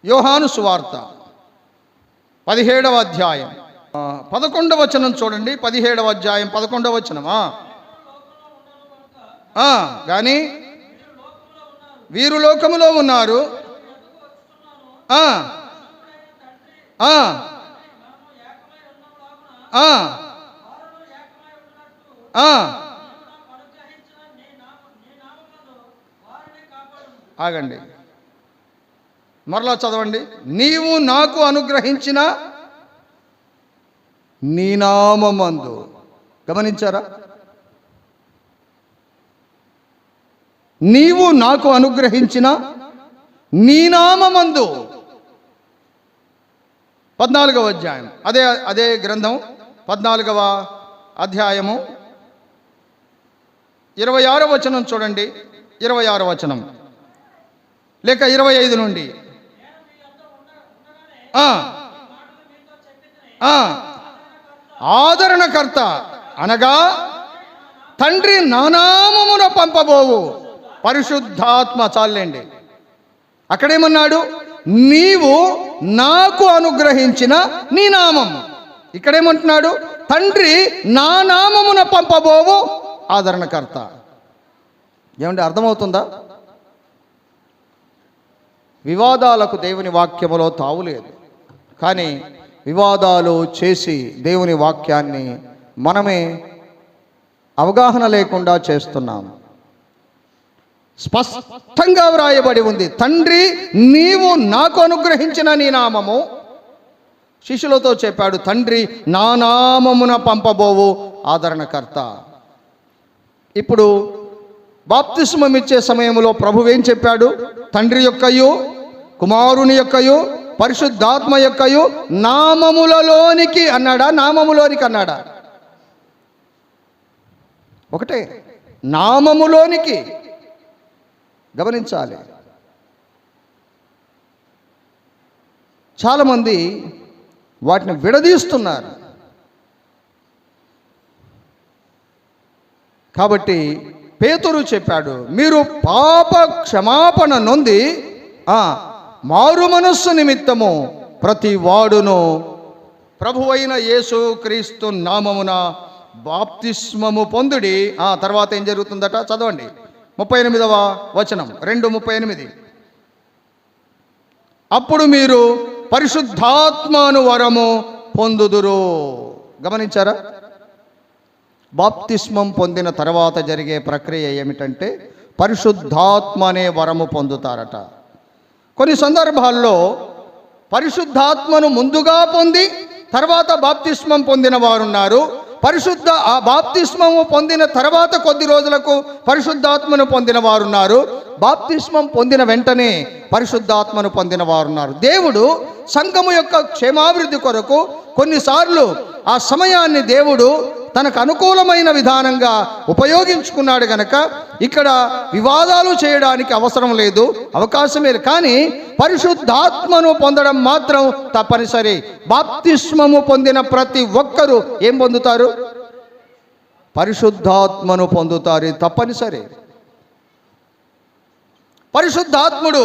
యోహాను సువార్త 17వ అధ్యాయం 11వ వచనం చూడండి. 17వ అధ్యాయం 11వ వచనం. కానీ వీరు లోకములో ఉన్నారు. ఆగండి, మరలా చదవండి. నీవు నాకు అనుగ్రహించిన నీ నామమందు. గమనించారా? నీవు నాకు అనుగ్రహించిన నీ నామమందు. 14వ అధ్యాయం అదే గ్రంథం 14వ అధ్యాయము 26వ వచనం చూడండి. 26వ వచనం లేక 25 నుండి. ఆదరణకర్త అనగా తండ్రి నానామమున పంపబోవు పరిశుద్ధాత్మ. చాలండి. అక్కడేమన్నాడు? నీవు నాకు అనుగ్రహించిన నీ నామం. ఇక్కడేమంటున్నాడు? తండ్రి నా నామమున పంపబోవు ఆదరణకర్త. ఏమంటే అర్థమవుతుందా? వివాదాలకు దేవుని వాక్యములో తావులేదు. కానీ వివాదాలు చేసి దేవుని వాక్యాన్ని మనమే అవగాహన లేకుండా చేస్తున్నాం. స్పష్టంగా వ్రాయబడి ఉంది, తండ్రి నీవు నాకు అనుగ్రహించిన నీ నామము. శిష్యులతో చెప్పాడు, తండ్రి నా నామమున పంపబోవు ఆదరణకర్త. ఇప్పుడు బాప్తిస్మం ఇచ్చే సమయంలో ప్రభువేం చెప్పాడు? తండ్రి యొక్కయు, కుమారుని యొక్కయు, పరిశుద్ధాత్మ యొక్కయు నామములలోనికి అన్నాడా? నామములోనికి అన్నాడా? ఒకటే. నామములోనికి. గమనించాలి. చాలామంది వాటిని విడదీస్తున్నారు. కాబట్టి పేతురు చెప్పాడు, మీరు పాప క్షమాపణ నొంది మారు మనస్సు నిమిత్తము ప్రతి వాడును ప్రభువైన యేసు క్రీస్తు నామమున బాప్తిస్మము పొందుడి. తర్వాత ఏం జరుగుతుందట చదవండి. 38వ వచనం, 2:38. అప్పుడు మీరు పరిశుద్ధాత్మను వరము పొందుదురు. గమనించారా? బాప్తిస్మం పొందిన తర్వాత జరిగే ప్రక్రియ ఏమిటంటే పరిశుద్ధాత్మ అనే వరము పొందుతారట. కొన్ని సందర్భాల్లో పరిశుద్ధాత్మను ముందుగా పొంది తర్వాత బాప్తిస్మం పొందిన వారున్నారు. ఆ బాప్తిస్మము పొందిన తర్వాత కొద్ది రోజులకు పరిశుద్ధాత్మను పొందిన వారున్నారు. బాప్తిస్మం పొందిన వెంటనే పరిశుద్ధాత్మను పొందిన వారున్నారు. దేవుడు సంఘము యొక్క క్షేమాభివృద్ధి కొరకు కొన్నిసార్లు ఆ సమయాన్ని దేవుడు తనకు అనుకూలమైన విధానంగా ఉపయోగించుకున్నాడు గనక ఇక్కడ వివాదాలు చేయడానికి అవసరం లేదు, అవకాశమే. కానీ పరిశుద్ధాత్మను పొందడం మాత్రం తప్పనిసరి. బాప్తిస్మము పొందిన ప్రతి ఒక్కరూ ఏం పొందుతారు? పరిశుద్ధాత్మను పొందుతారు, తప్పనిసరి. పరిశుద్ధాత్ముడు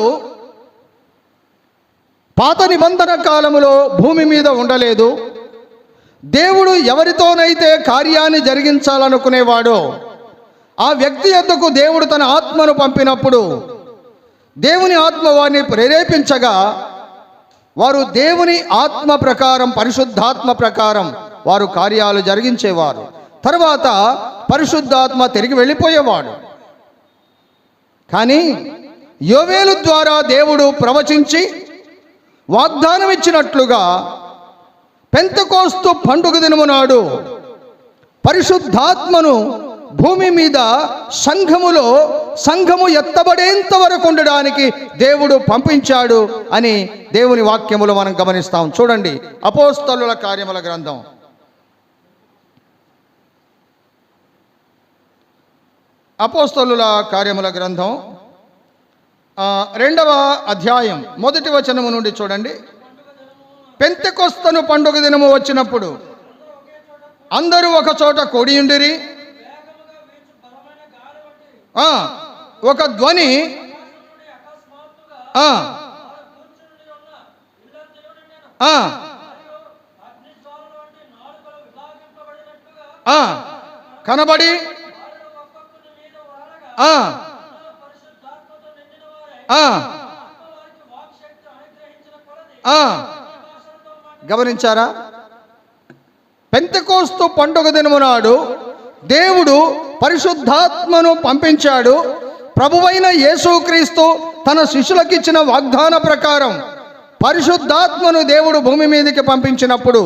పాత నిబంధన కాలములో భూమి మీద ఉండలేదు. దేవుడు ఎవరితోనైతే కార్యాన్ని జరిగించాలనుకునేవాడో ఆ వ్యక్తి యొద్దకు దేవుడు తన ఆత్మను పంపినప్పుడు దేవుని ఆత్మ వారిని ప్రేరేపించగా వారు దేవుని ఆత్మ ప్రకారం, పరిశుద్ధాత్మ ప్రకారం వారు కార్యాలు జరిగించేవారు. తర్వాత పరిశుద్ధాత్మ తిరిగి వెళ్ళిపోయేవాడు. కానీ యోవేలు ద్వారా దేవుడు ప్రవచించి వాగ్దానం ఇచ్చినట్లుగా పెంతెకోస్తు పండుగ దినము నాడు పరిశుద్ధాత్మను భూమి మీద సంఘము ఎత్తబడేంత వరకు ఉండడానికి దేవుడు పంపించాడు అని దేవుని వాక్యములో మనం గమనిస్తాం. చూడండి, అపోస్తలుల కార్యముల గ్రంథం 2వ అధ్యాయం 1వ వచనము నుండి చూడండి. పెంతెకొస్తను పండుగ దినము వచ్చినప్పుడు అందరూ ఒక చోట కూడియుండిరి. ఒక ధ్వని కనబడి గమనించారా? పెంతెకోస్తు పండుగ దినము నాడు దేవుడు పరిశుద్ధాత్మను పంపించాడు. ప్రభువైన యేసుక్రీస్తు తన శిష్యులకు ఇచ్చిన వాగ్దాన ప్రకారం పరిశుద్ధాత్మను దేవుడు భూమి మీదకి పంపించినప్పుడు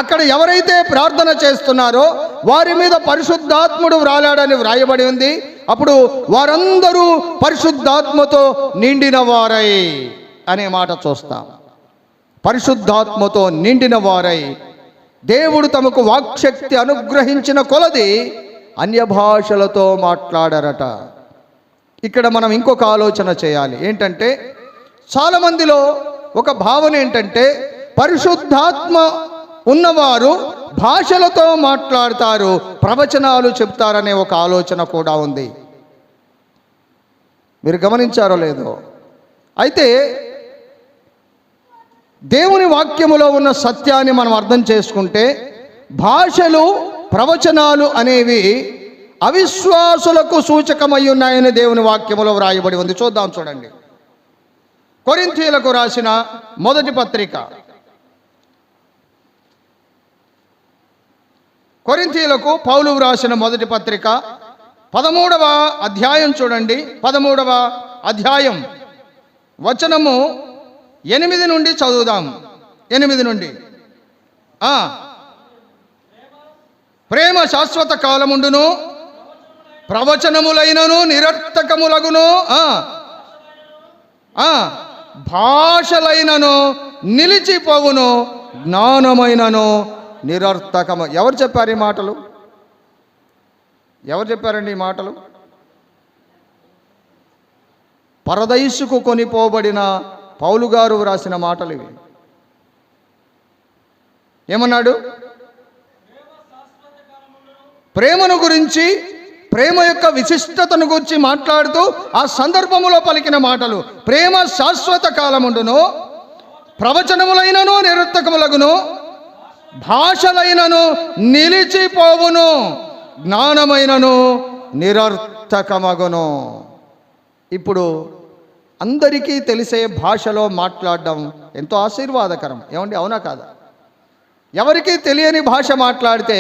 అక్కడ ఎవరైతే ప్రార్థన చేస్తున్నారో వారి మీద పరిశుద్ధాత్ముడు వ్రాలాడని వ్రాయబడి ఉంది. అప్పుడు వారందరూ పరిశుద్ధాత్మతో నిండిన వారై అనే మాట చూస్తాం. పరిశుద్ధాత్మతో నిండిన వారై దేవుడు తమకు వాక్శక్తి అనుగ్రహించిన కొలది అన్య భాషలతో మాట్లాడారట. ఇక్కడ మనం ఇంకొక ఆలోచన చేయాలి. ఏంటంటే చాలామందిలో ఒక భావన ఏంటంటే పరిశుద్ధాత్మ ఉన్నవారు భాషలతో మాట్లాడతారు, ప్రవచనాలు చెప్తారనే ఒక ఆలోచన కూడా ఉంది. మీరు గమనించారో లేదో? అయితే దేవుని వాక్యములో ఉన్న సత్యాన్ని మనం అర్థం చేసుకుంటే భాషలు, ప్రవచనాలు అనేవి అవిశ్వాసులకు సూచకమై ఉన్నాయని దేవుని వాక్యములో వ్రాయబడి ఉంది. చూద్దాం, చూడండి. కొరింథీయులకు రాసిన మొదటి పత్రిక, కొరింథీయులకు పౌలు వ్రాసిన మొదటి పత్రిక 13వ అధ్యాయం చూడండి. 13వ అధ్యాయం వచనము 8 నుండి చదువుదాం. 8 నుండి. ప్రేమ శాశ్వత కాలముండును, ప్రవచనములైనను నిరర్థకములగును, భాషలైనను నిలిచిపోవును, జ్ఞానమైనను నిరర్థకము. ఎవరు చెప్పారు ఈ మాటలు? ఎవరు చెప్పారండి ఈ మాటలు? పరదైసుకు కొనిపోబడిన పౌలు గారు వ్రాసిన మాటలు ఇవి. ఏమన్నాడు? ప్రేమను గురించి, ప్రేమ యొక్క విశిష్టతను గురించి మాట్లాడుతూ ఆ సందర్భములో పలికిన మాటలు. ప్రేమ శాశ్వత కాలముండును, ప్రవచనములైనను నిరర్థకములగును, భాషలైనను నిలిచిపోవును, జ్ఞానమైనను నిరర్థకమగును. ఇప్పుడు అందరికీ తెలిసే భాషలో మాట్లాడడం ఎంతో ఆశీర్వాదకరం. ఏమండి, అవునా కాదా? ఎవరికీ తెలియని భాష మాట్లాడితే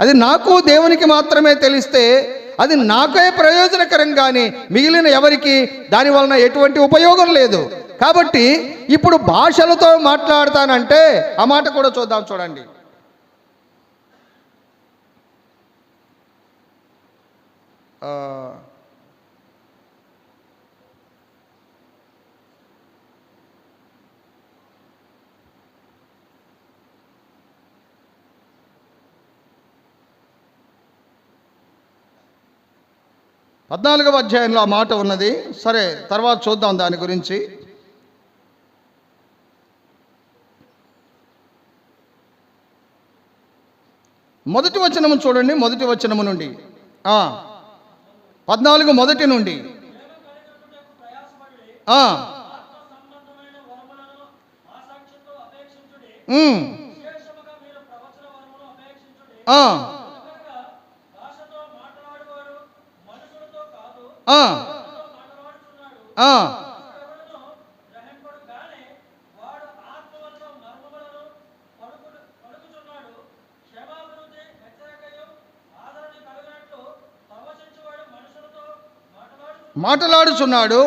అది నాకు దేవునికి మాత్రమే తెలిస్తే అది నాకే ప్రయోజనకరం, కానీ మిగిలిన ఎవరికి దాని వలన ఎటువంటి ఉపయోగం లేదు. కాబట్టి ఇప్పుడు భాషలతో మాట్లాడతానంటే ఆ మాట కూడా చూద్దాం. చూడండి, పద్నాలుగవ అధ్యాయంలో ఆ మాట ఉన్నది. సరే, తర్వాత చూద్దాం దాని గురించి. మొదటి వచనము చూడండి, మొదటి వచనము నుండి 14 మొదటి నుండి. మాటలాడుచున్నాడు.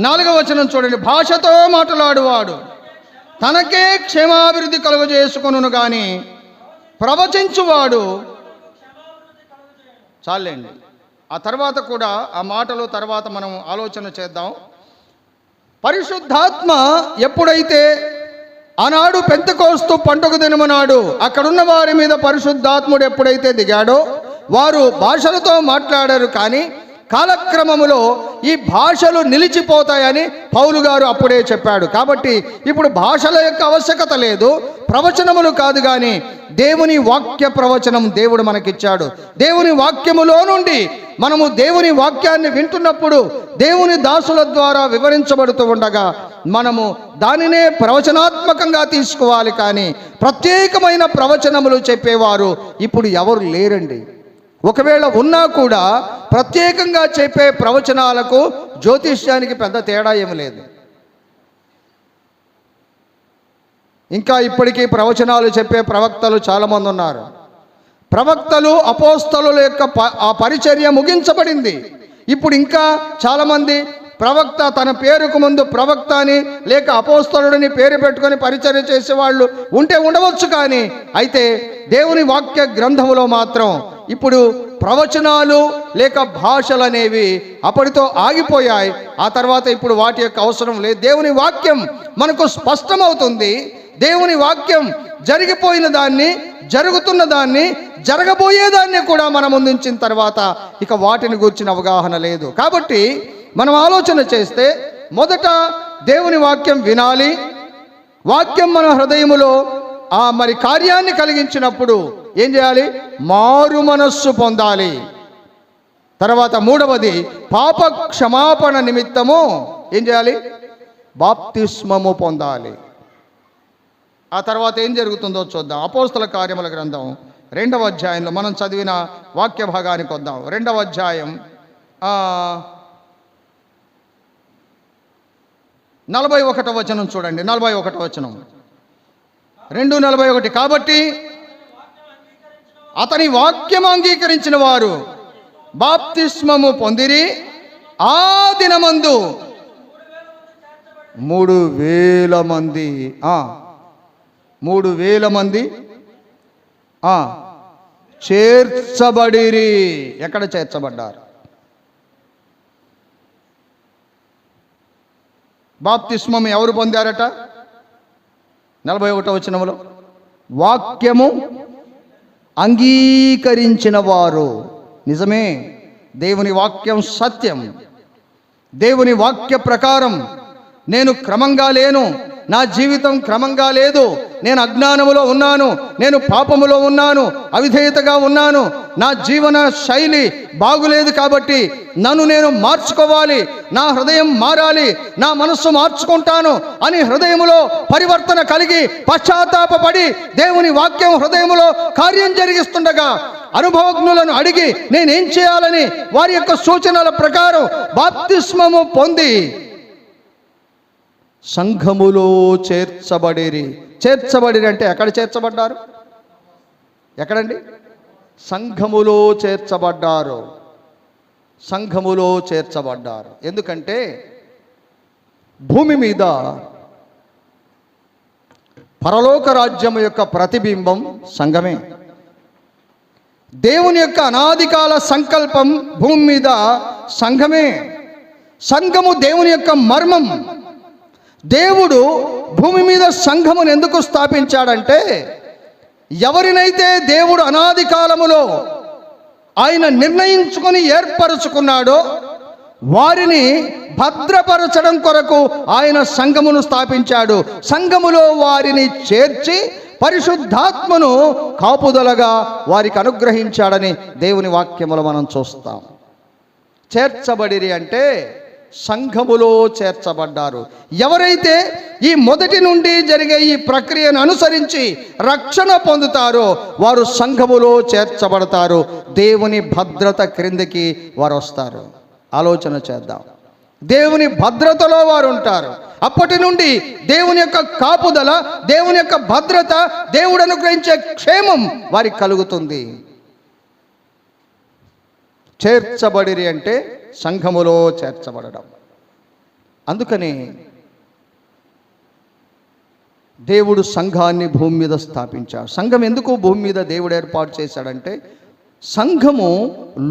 4వ వచనం చూడండి, భాషతో మాట్లాడువాడు తనకే క్షేమాభివృద్ధి కలుగజేసుకొనును గాని ప్రవచించువాడు. చాలండి, ఆ తర్వాత కూడా ఆ మాటలు తర్వాత మనం ఆలోచన చేద్దాం. పరిశుద్ధాత్మ ఎప్పుడైతే ఆనాడు పెంతెకోస్తు పండుగ దినమునాడు అక్కడున్న వారి మీద పరిశుద్ధాత్ముడు ఎప్పుడైతే దిగాడో వారు భాషలతో మాట్లాడారు, కానీ కాలక్రమములో ఈ భాషలు నిలిచిపోతాయని పౌలు గారు అప్పుడే చెప్పాడు. కాబట్టి ఇప్పుడు భాషల యొక్క ఆవశ్యకత లేదు, ప్రవచనములు కాదు, కానీ దేవుని వాక్య ప్రవచనం దేవుడు మనకిచ్చాడు. దేవుని వాక్యములో నుండి మనము దేవుని వాక్యాన్ని వింటున్నప్పుడు దేవుని దాసుల ద్వారా వివరించబడుతూ ఉండగా మనము దానినే ప్రవచనాత్మకంగా తీసుకోవాలి. కానీ ప్రత్యేకమైన ప్రవచనములు చెప్పేవారు ఇప్పుడు ఎవరు లేరండి. ఒకవేళ ఉన్నా కూడా ప్రత్యేకంగా చెప్పే ప్రవచనాలకు జ్యోతిష్యానికి పెద్ద తేడా ఏమి లేదు. ఇంకా ఇప్పటికీ ప్రవచనాలు చెప్పే ప్రవక్తలు చాలామంది ఉన్నారు. ప్రవక్తలు అపోస్తలుల యొక్క ఆ పరిచర్య ముగించబడింది. ఇప్పుడు ఇంకా చాలామంది ప్రవక్త తన పేరుకు ముందు ప్రవక్త అని లేక అపోస్తలుడిని పేరు పెట్టుకొని పరిచర్య చేసేవాళ్ళు ఉంటే ఉండవచ్చు, కానీ అయితే దేవుని వాక్య గ్రంథములో మాత్రం ఇప్పుడు ప్రవచనాలు లేక భాషలు అనేవి అప్పటితో ఆగిపోయాయి. ఆ తర్వాత ఇప్పుడు వాటి యొక్క అవసరం లేదు. దేవుని వాక్యం మనకు స్పష్టమవుతుంది. దేవుని వాక్యం జరిగిపోయిన దాన్ని, జరుగుతున్న దాన్ని, జరగబోయేదాన్ని కూడా మన ముందుంచిన తర్వాత ఇక వాటిని గురించిన అవగాహన లేదు. కాబట్టి మనం ఆలోచన చేస్తే మొదట దేవుని వాక్యం వినాలి. వాక్యం మన హృదయములో మరి కార్యాన్ని కలిగించినప్పుడు ఏం చేయాలి? మారు మనస్సు పొందాలి. తర్వాత మూడవది పాప క్షమాపణ నిమిత్తము ఏం చేయాలి? బాప్తిస్మము పొందాలి. ఆ తర్వాత ఏం జరుగుతుందో చూద్దాం. అపోస్తల కార్యముల గ్రంథం 2వ అధ్యాయంలో మనం చదివిన వాక్య భాగానికి వద్దాం. 2వ అధ్యాయం 41వ వచనం చూడండి. 41వ వచనం 2:41. కాబట్టి అతని వాక్యం అంగీకరించిన వారు బాప్తిస్మము పొందిరి. ఆ దినమందు 3,000 మంది 3,000 మంది చేర్చబడిరి. ఎక్కడ చేర్చబడ్డారు? బాప్తిస్మం ఎవరు పొందారట? 41వ వచనములో వాక్యము అంగీకరించిన వారు. నిజమే, దేవుని వాక్యం సత్యం. దేవుని వాక్య ప్రకారం నేను క్రమంగా లేను, నా జీవితం క్రమంగా లేదు, నేను అజ్ఞానములో ఉన్నాను, నేను పాపములో ఉన్నాను, అవిధేయతగా ఉన్నాను, నా జీవన శైలి బాగులేదు, కాబట్టి నన్ను నేను మార్చుకోవాలి, నా హృదయం మారాలి, నా మనస్సు మార్చుకుంటాను అని హృదయములో పరివర్తన కలిగి పశ్చాత్తాపపడి దేవుని వాక్యం హృదయములో కార్యం జరిగిస్తుండగా అనుభవజ్ఞులను అడిగి నేనేం చేయాలని వారి యొక్క సూచనల ప్రకారం బాప్తిస్మము పొంది సంఘములో చేర్చబడిరి. చేర్చబడిరి అంటే ఎక్కడ చేర్చబడ్డారు? ఎక్కడండి? సంఘములో చేర్చబడ్డారు. సంఘములో చేర్చబడ్డారు. ఎందుకంటే భూమి మీద పరలోక రాజ్యం యొక్క ప్రతిబింబం సంఘమే. దేవుని యొక్క అనాదికాల సంకల్పం భూమి మీద సంఘమే. సంఘము దేవుని యొక్క మర్మం. దేవుడు భూమి మీద సంఘమును ఎందుకు స్థాపించాడంటే, ఎవరినైతే దేవుడు అనాది కాలములో ఆయన నిర్ణయించుకొని ఏర్పరచుకున్నాడో వారిని భద్రపరచడం కొరకు ఆయన సంఘమును స్థాపించాడు. సంఘములో వారిని చేర్చి పరిశుద్ధాత్మను కాపుదలగా వారికి అనుగ్రహించాడని దేవుని వాక్యములో మనం చూస్తాం. చేర్చబడిరి అంటే సంఘములో చేర్చబడ్డారు. ఎవరైతే ఈ మొదటి నుండి జరిగే ఈ ప్రక్రియను అనుసరించి రక్షణ పొందుతారో వారు సంఘములో చేర్చబడతారు. దేవుని భద్రత క్రిందికి వారు వస్తారు. ఆలోచన చేద్దాం. దేవుని భద్రతలో వారు ఉంటారు. అప్పటి నుండి దేవుని యొక్క కాపుదల, దేవుని యొక్క భద్రత, దేవుడు అనుగ్రహించే క్షేమం వారికి కలుగుతుంది. చేర్చబడిరి అంటే సంఘములో చేర్చబడడం. అందుకని దేవుడు సంఘాన్ని భూమి మీద స్థాపించాడు. సంఘం ఎందుకు భూమి మీద దేవుడు ఏర్పాటు చేశాడంటే, సంఘము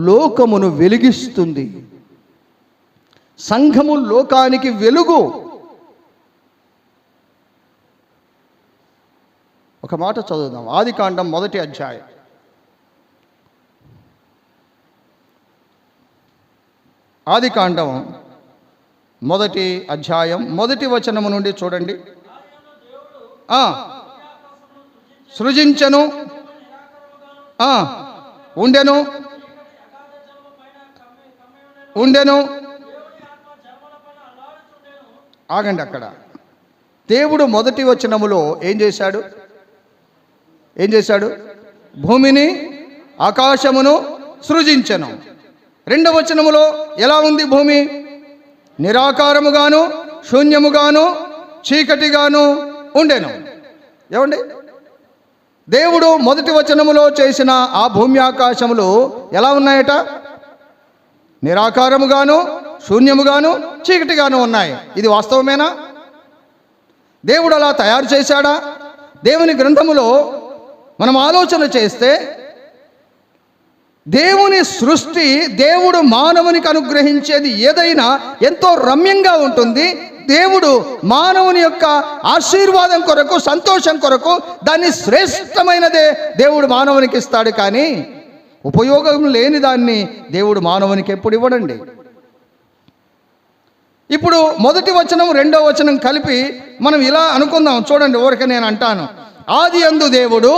లోకమును వెలిగిస్తుంది. సంఘము లోకానికి వెలుగు. ఒక మాట చదువుదాం. ఆదికాండం 1వ అధ్యాయం. ఆదికాండం 1వ అధ్యాయం 1వ వచనము నుండి చూడండి. సృజించెను, ఉండెను, ఉండెను. ఆగండి అక్కడ. దేవుడు 1వ వచనములో ఏం చేశాడు? భూమిని ఆకాశమును సృజించెను. 2వ వచనములో ఎలా ఉంది భూమి? నిరాకారముగాను శూన్యముగాను చీకటిగాను ఉండెను. ఏమండి? దేవుడు 1వ వచనములో చేసిన ఆ భూమి ఆకాశములు ఎలా ఉన్నాయట? నిరాకారముగాను శూన్యముగాను చీకటిగాను ఉన్నాయి. ఇది వాస్తవమేనా? దేవుడు అలా తయారు చేశాడా? దేవుని గ్రంథములో మనం ఆలోచన చేస్తే దేవుని సృష్టి, దేవుడు మానవునికి అనుగ్రహించేది ఏదైనా ఎంతో రమ్యంగా ఉంటుంది. దేవుడు మానవుని యొక్క ఆశీర్వాదం కొరకు, సంతోషం కొరకు దాన్ని శ్రేష్టమైనదే దేవుడు మానవునికి ఇస్తాడు. కానీ ఉపయోగం లేని దాన్ని దేవుడు మానవునికి ఎప్పుడు ఇవ్వడండి. ఇప్పుడు 1వ వచనం 2వ వచనం కలిపి మనం ఇలా అనుకుందాం. చూడండి, ఊరికే నేను అంటాను, ఆదియందు దేవుడు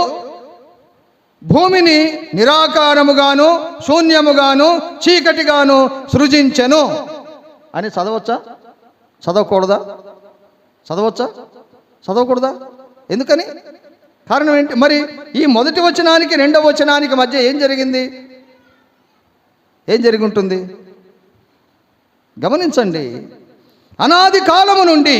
భూమిని నిరాకారముగాను శూన్యముగాను చీకటిగాను సృజించెను అని చదవచ్చా? చదవకూడదా? చదవచ్చా? చదవకూడదా? ఎందుకని? కారణం ఏంటి? మరి ఈ 1వ వచనానికి 2వ వచనానికి మధ్య ఏం జరిగింది? ఏం జరిగి ఉంటుంది? గమనించండి. అనాది కాలము నుండి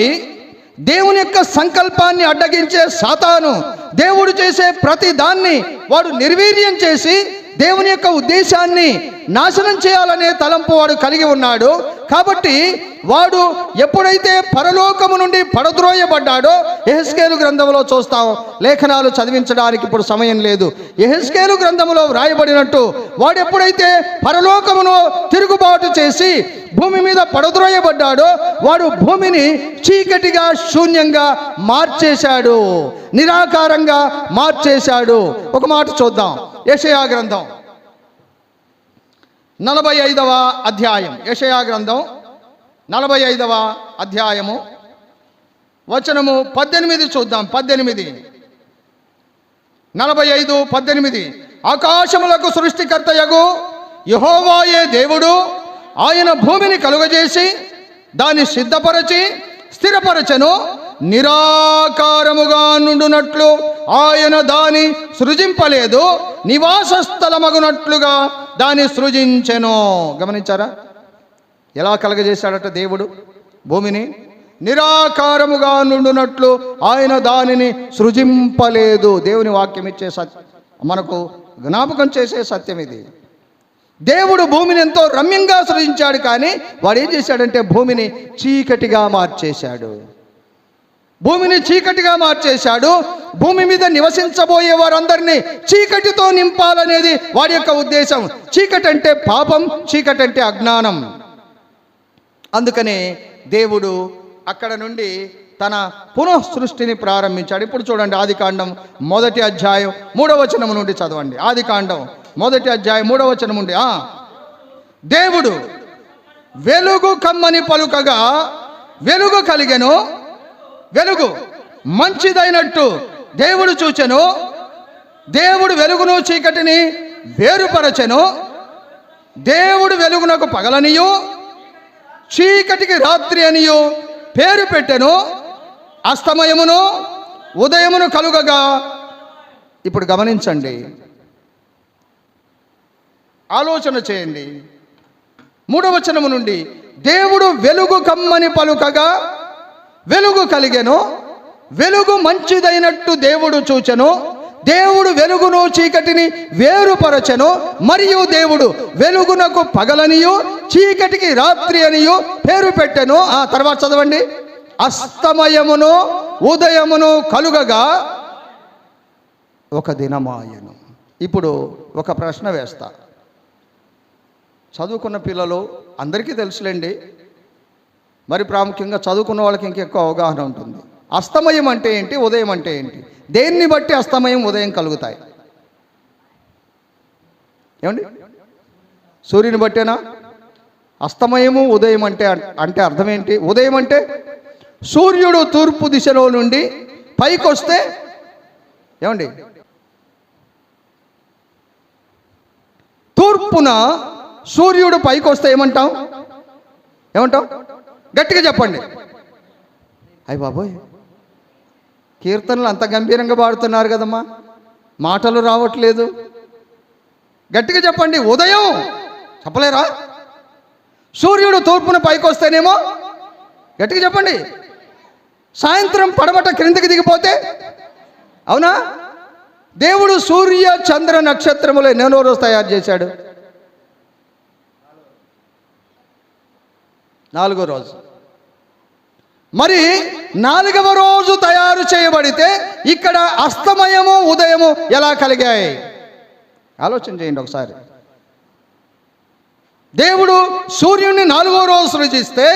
దేవుని యొక్క సంకల్పాన్ని అడ్డగించే సాతాను దేవుడు చేసే ప్రతి దాన్ని వాడు నిర్వీర్యం చేసి దేవుని యొక్క ఉద్దేశాన్ని నాశనం చేయాలనే తలంపు వాడు కలిగి ఉన్నాడు. కాబట్టి వాడు ఎప్పుడైతే పరలోకము నుండి పడద్రోయబడ్డాడో, యెహెజ్కేలు గ్రంథంలో చూస్తాం. లేఖనాలు చదివించడానికి ఇప్పుడు సమయం లేదు. యెహెజ్కేలు గ్రంథంలో వ్రాయబడినట్టు వాడు ఎప్పుడైతే పరలోకమును తిరుగుబాటు చేసి భూమి మీద పడద్రోయబడ్డాడో, వాడు భూమిని చీకటిగా శూన్యంగా మార్చేశాడు, నిరాకారంగా మార్చేశాడు. ఒక మాట చూద్దాం. యెషయా గ్రంథం 45వ అధ్యాయం. యెషయా గ్రంథం 45వ అధ్యాయము వచనము 18 చూద్దాం. 18, 45, 18. ఆకాశములకు సృష్టికర్తయగు యెహోవాయే దేవుడు. ఆయన భూమిని కలుగజేసి దాన్ని సిద్ధపరచి స్థిరపరచెను. నిరాకారముగా నుండునట్లు ఆయన దాని సృజింపలేదు, నివాస స్థలమగునట్లుగా దాన్ని సృజించెను. గమనించారా? ఎలా కలగజేశాడట దేవుడు భూమిని? నిరాకారముగా నుండునట్లు ఆయన దానిని సృజింపలేదు. దేవుని వాక్యం ఇచ్చే మనకు జ్ఞాపకం చేసే సత్యం ఇది. దేవుడు భూమిని ఎంతో రమ్యంగా సృజించాడు, కానీ వాడు ఏం చేశాడంటే భూమిని చీకటిగా మార్చేశాడు. భూమిని చీకటిగా మార్చేశాడు. భూమి మీద నివసించబోయే వారందరినీ చీకటితో నింపాలనేది వాడి యొక్క ఉద్దేశం. చీకటి అంటే పాపం, చీకటి అంటే అజ్ఞానం. అందుకనే దేవుడు అక్కడ నుండి తన పునః సృష్టిని ప్రారంభించాడు. ఇప్పుడు చూడండి, ఆదికాండం 1వ అధ్యాయం 3వ వచనం నుండి చదవండి. ఆదికాండం 1వ అధ్యాయం 3వ వచనం నుండి. దేవుడు వెలుగు కమ్మని పలుకగా వెలుగు కలిగెను. వెలుగు మంచిదైనట్టు దేవుడు చూచెను. దేవుడు వెలుగును చీకటిని వేరుపరచెను. దేవుడు వెలుగునకు పగలనియు చీకటికి రాత్రి అనియు పేరు పెట్టెను. అస్తమయమును ఉదయమును కలుగగా. ఇప్పుడు గమనించండి, ఆలోచన చేయండి. 3వ వచనము నుండి దేవుడు వెలుగు కమ్మని పలుకగా వెలుగు కలిగెను. వెలుగు మంచిదైనట్టు దేవుడు చూచెను. దేవుడు వెలుగును చీకటిని వేరుపరచెను. మరియు దేవుడు వెలుగునకు పగలనియు చీకటికి రాత్రి అనియు పేరు పెట్టెను. తర్వాత చదవండి. అస్తమయమును ఉదయమును కలుగగా ఒక దినమాయను. ఇప్పుడు ఒక ప్రశ్న వేస్తా. చదువుకున్న పిల్లలు అందరికీ తెలుసులేండి, మరి ప్రాముఖ్యంగా చదువుకున్న వాళ్ళకి ఇంకెక్కువ అవగాహన ఉంటుంది. అస్తమయం అంటే ఏంటి, ఉదయం అంటే ఏంటి? దేన్ని బట్టి అస్తమయం ఉదయం కలుగుతాయి? ఏమండి? సూర్యుని బట్టేనా అస్తమయము ఉదయం అంటే అర్థం ఏంటి? ఉదయం అంటే సూర్యుడు తూర్పు దిశలో నుండి పైకి వస్తే, ఏమండి, తూర్పున సూర్యుడు పైకి వస్తే ఏమంటాం? గట్టిగా చెప్పండి. అయ్య బాబోయ్, కీర్తనలు అంత గంభీరంగా పాడుతున్నారు కదమ్మా, మాటలు రావట్లేదు. గట్టిగా చెప్పండి. ఉదయం చెప్పలేరా? సూర్యుడు తూర్పున పైకి వస్తేనేమో గట్టిగా చెప్పండి. సాయంత్రం పడమట క్రిందికి దిగిపోతే, అవునా? దేవుడు సూర్య చంద్ర నక్షత్రములు ఎన్నో రోజు తయారు చేశాడు? 4వ రోజు. మరి 4వ రోజు తయారు చేయబడితే ఇక్కడ అస్తమయము ఉదయము ఎలా కలిగాయి? ఆలోచన చేయండి ఒకసారి. దేవుడు సూర్యుడిని 4వ రోజు సృజిస్తే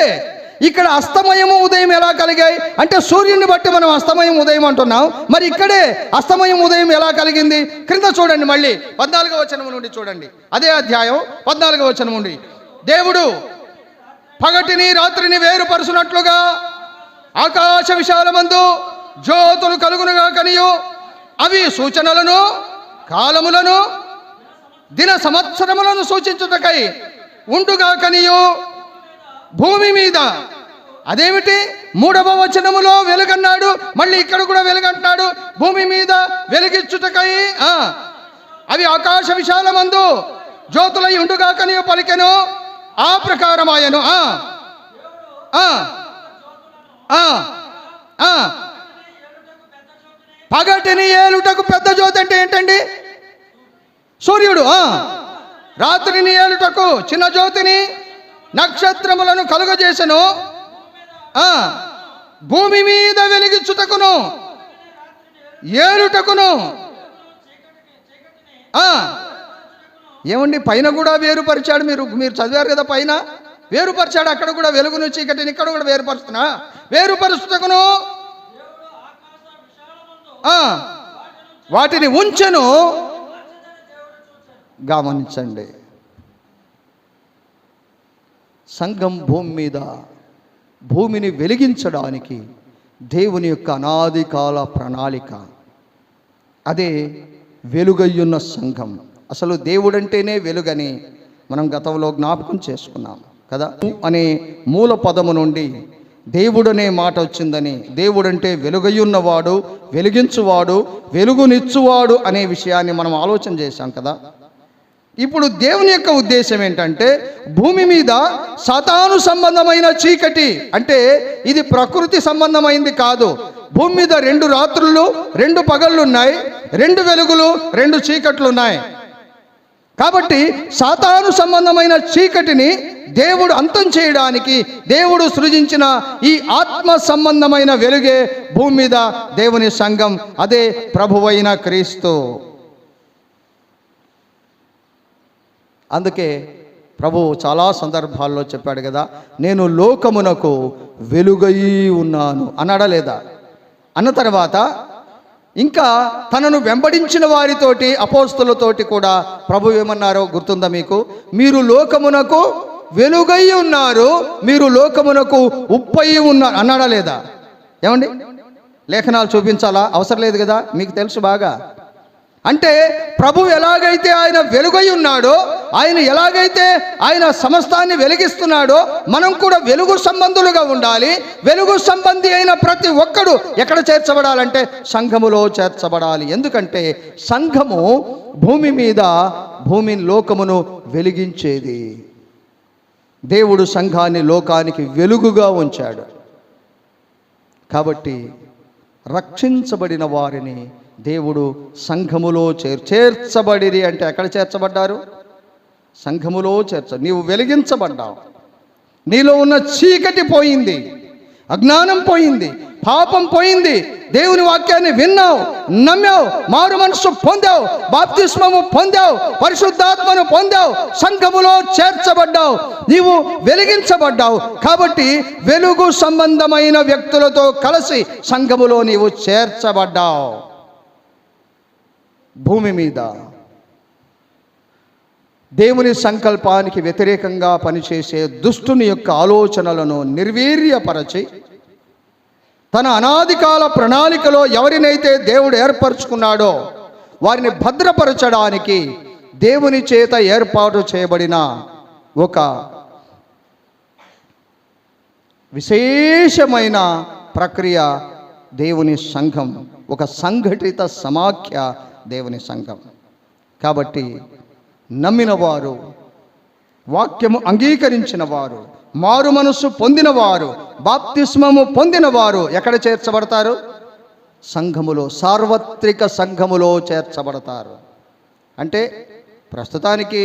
ఇక్కడ అస్తమయము ఉదయం ఎలా కలిగాయి? అంటే సూర్యుడిని బట్టి మనం అస్తమయం ఉదయం అంటున్నాం, మరి ఇక్కడే అస్తమయం ఉదయం ఎలా కలిగింది? క్రింద చూడండి, మళ్ళీ 14వ వచనం నుండి చూడండి. అదే అధ్యాయం 14వ వచనం నుండి. దేవుడు పగటిని రాత్రిని వేరుపరుచునట్లుగా ఆకాశ విశాలమందు జ్యోతులు కలుగునుగా కనియు అవి సూచనలను కాలములను దిన సంవత్సరములను సూచించుటకై ఉండుగా కనియు భూమి మీద. అదేమిటి? 3వ వచనములో వెలుగన్నాడు, మళ్ళీ ఇక్కడ కూడా వెలుగంటున్నాడు. భూమి మీద వెలిగించుటకై అవి ఆకాశ విశాలమందు జ్యోతులై ఉండుగా కనియు పలికెను. ఆ ప్రకారమాయను. పగటిని ఏలుటకు పెద్ద జ్యోతి అంటే ఏంటండి? సూర్యుడు. రాత్రిని ఏలుటకు చిన్న జ్యోతిని నక్షత్రములను కలుగజేసెను. భూమి మీద వెలిగించుటకును ఏలుటకును. ఏమండి, పైన కూడా వేరుపరిచాడు. మీరు చదివారు కదా, పైన వేరుపరిచాడు. అక్కడ కూడా వెలుగును చీకటిని ఇక్కడ కూడా వేరుపరుచుటకును వాటిని ఉంచెను. గమనించండి, సంఘం భూమి మీద భూమిని వెలిగించడానికి దేవుని యొక్క అనాది కాల ప్రణాళిక. అదే వెలుగయ్యున్న సంఘం. అసలు దేవుడంటేనే వెలుగని మనం గతంలో జ్ఞాపకం చేసుకున్నాం కదా. అనే మూల పదము నుండి దేవుడనే మాట వచ్చిందని, దేవుడంటే వెలుగయ్యున్నవాడు, వెలిగించువాడు, వెలుగునిచ్చువాడు అనే విషయాన్ని మనం ఆలోచన చేశాం కదా. ఇప్పుడు దేవుని యొక్క ఉద్దేశం ఏంటంటే, భూమి మీద సాతాను సంబంధమైన చీకటి, అంటే ఇది ప్రకృతి సంబంధమైంది కాదు. భూమి మీద 2 రాత్రులు 2 పగళ్ళు ఉన్నాయి, 2 వెలుగులు 2 చీకట్లు ఉన్నాయి. కాబట్టి సాతాను సంబంధమైన చీకటిని దేవుడు అంతం చేయడానికి దేవుడు సృజించిన ఈ ఆత్మ సంబంధమైన వెలుగే భూమి మీద దేవుని సంఘం, అదే ప్రభువైన క్రీస్తు. అందుకే ప్రభువు చాలా సందర్భాల్లో చెప్పాడు కదా, నేను లోకమునకు వెలుగై ఉన్నాను అన్నాడా లేదా? అన్న తర్వాత ఇంకా తనను వెంబడించిన వారితోటి, అపోస్తలుతోటి కూడా ప్రభు ఏమన్నారో గుర్తుందా మీకు? మీరు లోకమునకు వెలుగై ఉన్నారు, మీరు లోకమునకు ఉప్పై ఉన్నారు అన్నాడా లేదా? ఏమండి, లేఖనాలు చూపించాలా? అవసరం లేదు కదా, మీకు తెలుసు బాగా. అంటే ప్రభు ఎలాగైతే ఆయన వెలుగై ఉన్నాడో, ఆయన ఎలాగైతే ఆయన సమస్తాన్ని వెలిగిస్తున్నాడో, మనం కూడా వెలుగు సంబంధులుగా ఉండాలి. వెలుగు సంబంధి అయిన ప్రతి ఒక్కడు ఎక్కడ చేర్చబడాలంటే సంఘములో చేర్చబడాలి. ఎందుకంటే సంఘము భూమి మీద లోకమును వెలిగించేది. దేవుడు సంఘాన్ని లోకానికి వెలుగుగా ఉంచాడు. కాబట్టి రక్షించబడిన వారిని దేవుడు సంఘములో చేర్చబడిరి. అంటే ఎక్కడ చేర్చబడ్డారు? సంఘములో నీవు వెలిగించబడ్డావు. నీలో ఉన్న చీకటి పోయింది, అజ్ఞానం పోయింది, పాపం పోయింది. దేవుని వాక్యాన్ని విన్నావు, నమ్మావు, మారు మనసు పొందావు, బాప్తిస్మము పొందావు, పరిశుద్ధాత్మను పొందావు, సంఘములో చేర్చబడ్డావు, నీవు వెలిగించబడ్డావు. కాబట్టి వెలుగు సంబంధమైన వ్యక్తులతో కలిసి సంఘములో నీవు చేర్చబడ్డావు. భూమి మీద దేవుని సంకల్పానికి వ్యతిరేకంగా పనిచేసే దుష్టుని యొక్క ఆలోచనలను నిర్వీర్యపరచి, తన అనాదికాల ప్రణాళికలో ఎవరినైతే దేవుడు ఏర్పరచుకున్నాడో వారిని భద్రపరచడానికి దేవుని చేత ఏర్పాటు చేయబడిన ఒక విశేషమైన ప్రక్రియ దేవుని సంఘం, ఒక సంఘటిత సమాఖ్య దేవుని సంఘం. కాబట్టి నమ్మిన వారు, వాక్యము అంగీకరించిన వారు, మారు మనస్సు పొందినవారు, బాప్తిస్మము పొందినవారు ఎక్కడ చేర్చబడతారు? సంఘములో, సార్వత్రిక సంఘములో చేర్చబడతారు. అంటే ప్రస్తుతానికి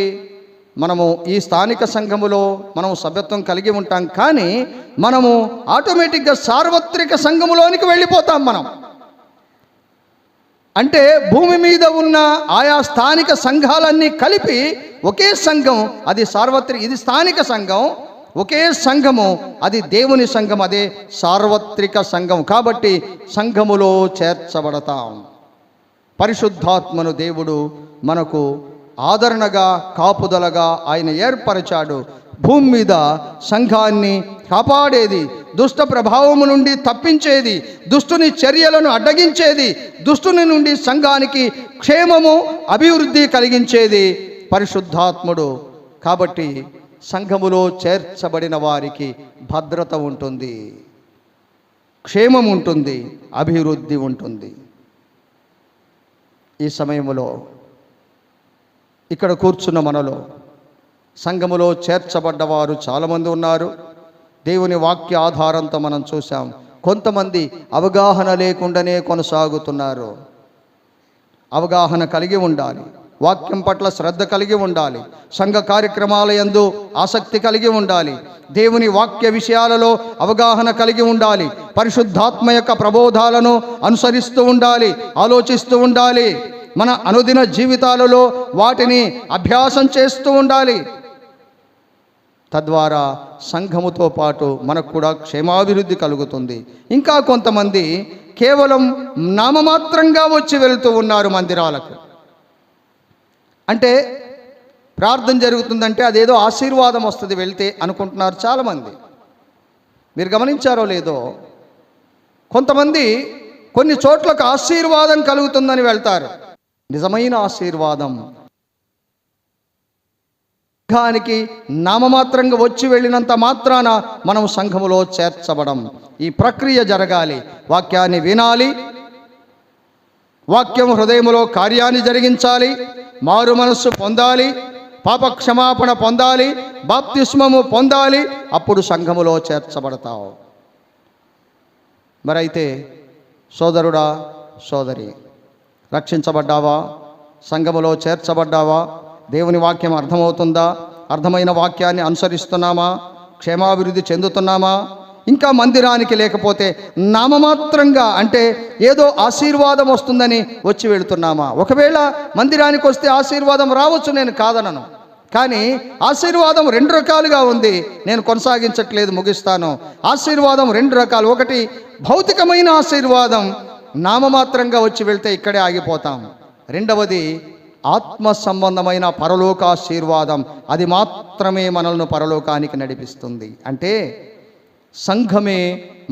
మనము ఈ స్థానిక సంఘములో మనం సభ్యత్వం కలిగి ఉంటాం, కానీ మనము ఆటోమేటిక్గా సార్వత్రిక సంఘములోనికి వెళ్ళిపోతాం. మనం అంటే భూమి మీద ఉన్న ఆయా స్థానిక సంఘాలన్నీ కలిపి ఒకే సంఘం, అది సార్వత్రిక. ఇది స్థానిక సంఘం, ఒకే సంఘము, అది దేవుని సంఘం, అదే సార్వత్రిక సంఘం. కాబట్టి సంఘములో చేర్చబడతాం. పరిశుద్ధాత్మను దేవుడు మనకు ఆదరణగా, కాపుదలగా ఆయన ఏర్పరిచాడు. భూమి మీద సంఘాన్ని కాపాడేది, దుష్ట ప్రభావము నుండి తప్పించేది, దుష్టుని చర్యలను అడ్డగించేది, దుష్టుని నుండి సంఘానికి క్షేమము, అభివృద్ధి కలిగించేది పరిశుద్ధాత్ముడు. కాబట్టి సంఘములో చేర్చబడిన వారికి భద్రత ఉంటుంది, క్షేమం ఉంటుంది, అభివృద్ధి ఉంటుంది. ఈ సమయంలో ఇక్కడ కూర్చున్న మనలో సంఘములో చేర్చబడ్డవారు చాలామంది ఉన్నారు. దేవుని వాక్య ఆధారంతో మనం చూసాం. కొంతమంది అవగాహన లేకుండానే కొనసాగుతున్నారు. అవగాహన కలిగి ఉండాలి, వాక్యం పట్ల శ్రద్ధ కలిగి ఉండాలి, సంఘ కార్యక్రమాల యందు ఆసక్తి కలిగి ఉండాలి, దేవుని వాక్య విషయాలలో అవగాహన కలిగి ఉండాలి, పరిశుద్ధాత్మ యొక్క ప్రబోధాలను అనుసరిస్తూ ఉండాలి, ఆలోచిస్తూ ఉండాలి, మన అనుదిన జీవితాలలో వాటిని అభ్యాసం చేస్తూ ఉండాలి. తద్వారా సంఘముతో పాటు మనకు కూడా క్షేమాభివృద్ధి కలుగుతుంది. ఇంకా కొంతమంది కేవలం నామమాత్రంగా వచ్చి వెళ్తూ ఉన్నారు మందిరాలకు. అంటే ప్రార్థన జరుగుతుందంటే అదేదో ఆశీర్వాదం వస్తుంది వెళ్తే అనుకుంటున్నారు చాలామంది. మీరు గమనించారో లేదో, కొంతమంది కొన్ని చోట్లకు ఆశీర్వాదం కలుగుతుందని వెళ్తారు. నిజమైన ఆశీర్వాదం సంఘానికి నామమాత్రంగా వచ్చి వెళ్ళినంత మాత్రాన మనం సంఘములో చేర్చబడం. ఈ ప్రక్రియ జరగాలి. వాక్యాన్ని వినాలి, వాక్యం హృదయములో కార్యాన్ని జరిగించాలి, మారు మనస్సు పొందాలి, పాప క్షమాపణ పొందాలి, బాప్తిస్మము పొందాలి, అప్పుడు సంఘములో చేర్చబడతావు. మరైతే సోదరుడా, సోదరి, రక్షించబడ్డావా? సంఘములో చేర్చబడ్డావా? దేవుని వాక్యం అర్థమవుతుందా? అర్థమైన వాక్యాన్ని అనుసరిస్తున్నామా? క్షేమాభివృద్ధి చెందుతున్నామా? ఇంకా మందిరానికి లేకపోతే నామమాత్రంగా, అంటే ఏదో ఆశీర్వాదం వస్తుందని వచ్చి వెళుతున్నామా? ఒకవేళ మందిరానికి వస్తే ఆశీర్వాదం రావచ్చు, నేను కాదనను. కానీ ఆశీర్వాదం రెండు రకాలుగా ఉంది. నేను కొనసాగించట్లేదు, ముగిస్తాను. ఆశీర్వాదం రెండు రకాలు. ఒకటి భౌతికమైన ఆశీర్వాదం, నామమాత్రంగా వచ్చి వెళ్తే ఇక్కడే ఆగిపోతాం. రెండవది ఆత్మ సంబంధమైన పరలోక ఆశీర్వాదం. అది మాత్రమే మనల్ని పరలోకానికి నడిపిస్తుంది. అంటే సంఘమే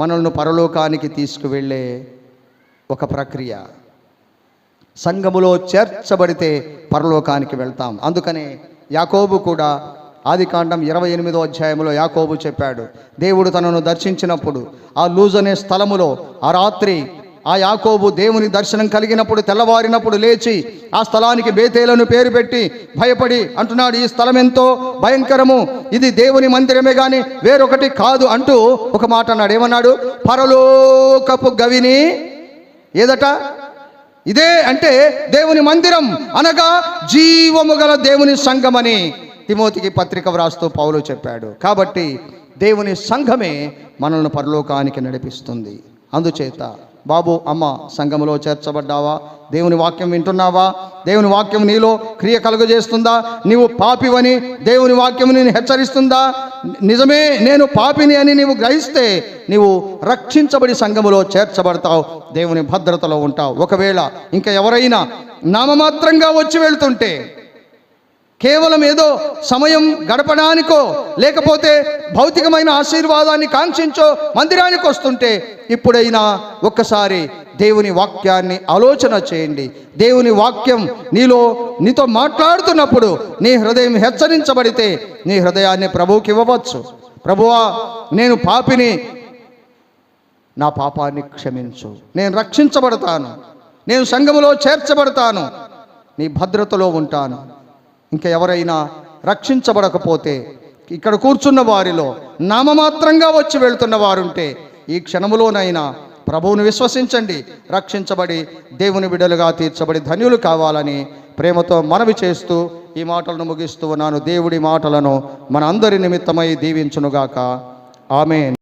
మనల్ని పరలోకానికి తీసుకువెళ్ళే ఒక ప్రక్రియ. సంఘములో చేర్చబడితే పరలోకానికి వెళ్తాం. అందుకనే యాకోబు కూడా ఆదికాండం 28వ అధ్యాయంలో యాకోబు చెప్పాడు, దేవుడు తనను దర్శించినప్పుడు ఆ లూజ్ అనే స్థలములో ఆ రాత్రి ఆ యాకోబు దేవుని దర్శనం కలిగినప్పుడు తెల్లవారినప్పుడు లేచి ఆ స్థలానికి బేతేలను పేరు పెట్టి భయపడి అంటున్నాడు, ఈ స్థలం ఎంతో భయంకరము, ఇది దేవుని మందిరమే కానీ వేరొకటి కాదు అంటూ ఒక మాట అన్నాడు. ఏమన్నాడు? పరలోకపు గవిని ఏదట? ఇదే అంటే దేవుని మందిరం అనగా జీవము గల దేవుని సంఘమని తిమోతికి పత్రిక వ్రాస్తూ పౌలు చెప్పాడు. కాబట్టి దేవుని సంఘమే మనల్ని పరలోకానికి నడిపిస్తుంది. అందుచేత బాబు, అమ్మ, సంఘములో చేర్చబడ్డావా? దేవుని వాక్యం వింటున్నావా? దేవుని వాక్యం నీలో క్రియ కలుగజేస్తుందా? నీవు పాపివని దేవుని వాక్యం నేను హెచ్చరిస్తుందా? నిజమే, నేను పాపిని అని నీవు గ్రహిస్తే నీవు రక్షించబడి సంఘములో చేర్చబడతావు, దేవుని భద్రతలో ఉంటావు. ఒకవేళ ఇంకా ఎవరైనా నామమాత్రంగా వచ్చి వెళ్తుంటే, కేవలం ఏదో సమయం గడపడానికో లేకపోతే భౌతికమైన ఆశీర్వాదాన్ని కాంక్షించో మందిరానికి వస్తుంటే, ఇప్పుడైనా ఒక్కసారి దేవుని వాక్యాన్ని ఆలోచన చేయండి. దేవుని వాక్యం నీతో మాట్లాడుతున్నప్పుడు నీ హృదయం హెచ్చరించబడితే నీ హృదయాన్ని ప్రభువుకి ఇవ్వవచ్చు. ప్రభువా, నేను పాపిని, నా పాపాన్ని క్షమించు, నేను రక్షించబడతాను, నేను సంఘములో చేర్చబడతాను, నీ భద్రతలో ఉంటాను. ఇంకా ఎవరైనా రక్షించబడకపోతే, ఇక్కడ కూర్చున్న వారిలో నామమాత్రంగా వచ్చి వెళ్తున్న వారుంటే, ఈ క్షణములోనైనా ప్రభువును విశ్వసించండి, రక్షించబడి దేవుని బిడ్డలుగా తీర్చబడి ధన్యులు కావాలని ప్రేమతో మనవి చేస్తూ ఈ మాటలను ముగిస్తూ ఉన్నాను. దేవుడి మాటలను మన అందరి నిమిత్తమై దీవించునుగాక. ఆమేన్.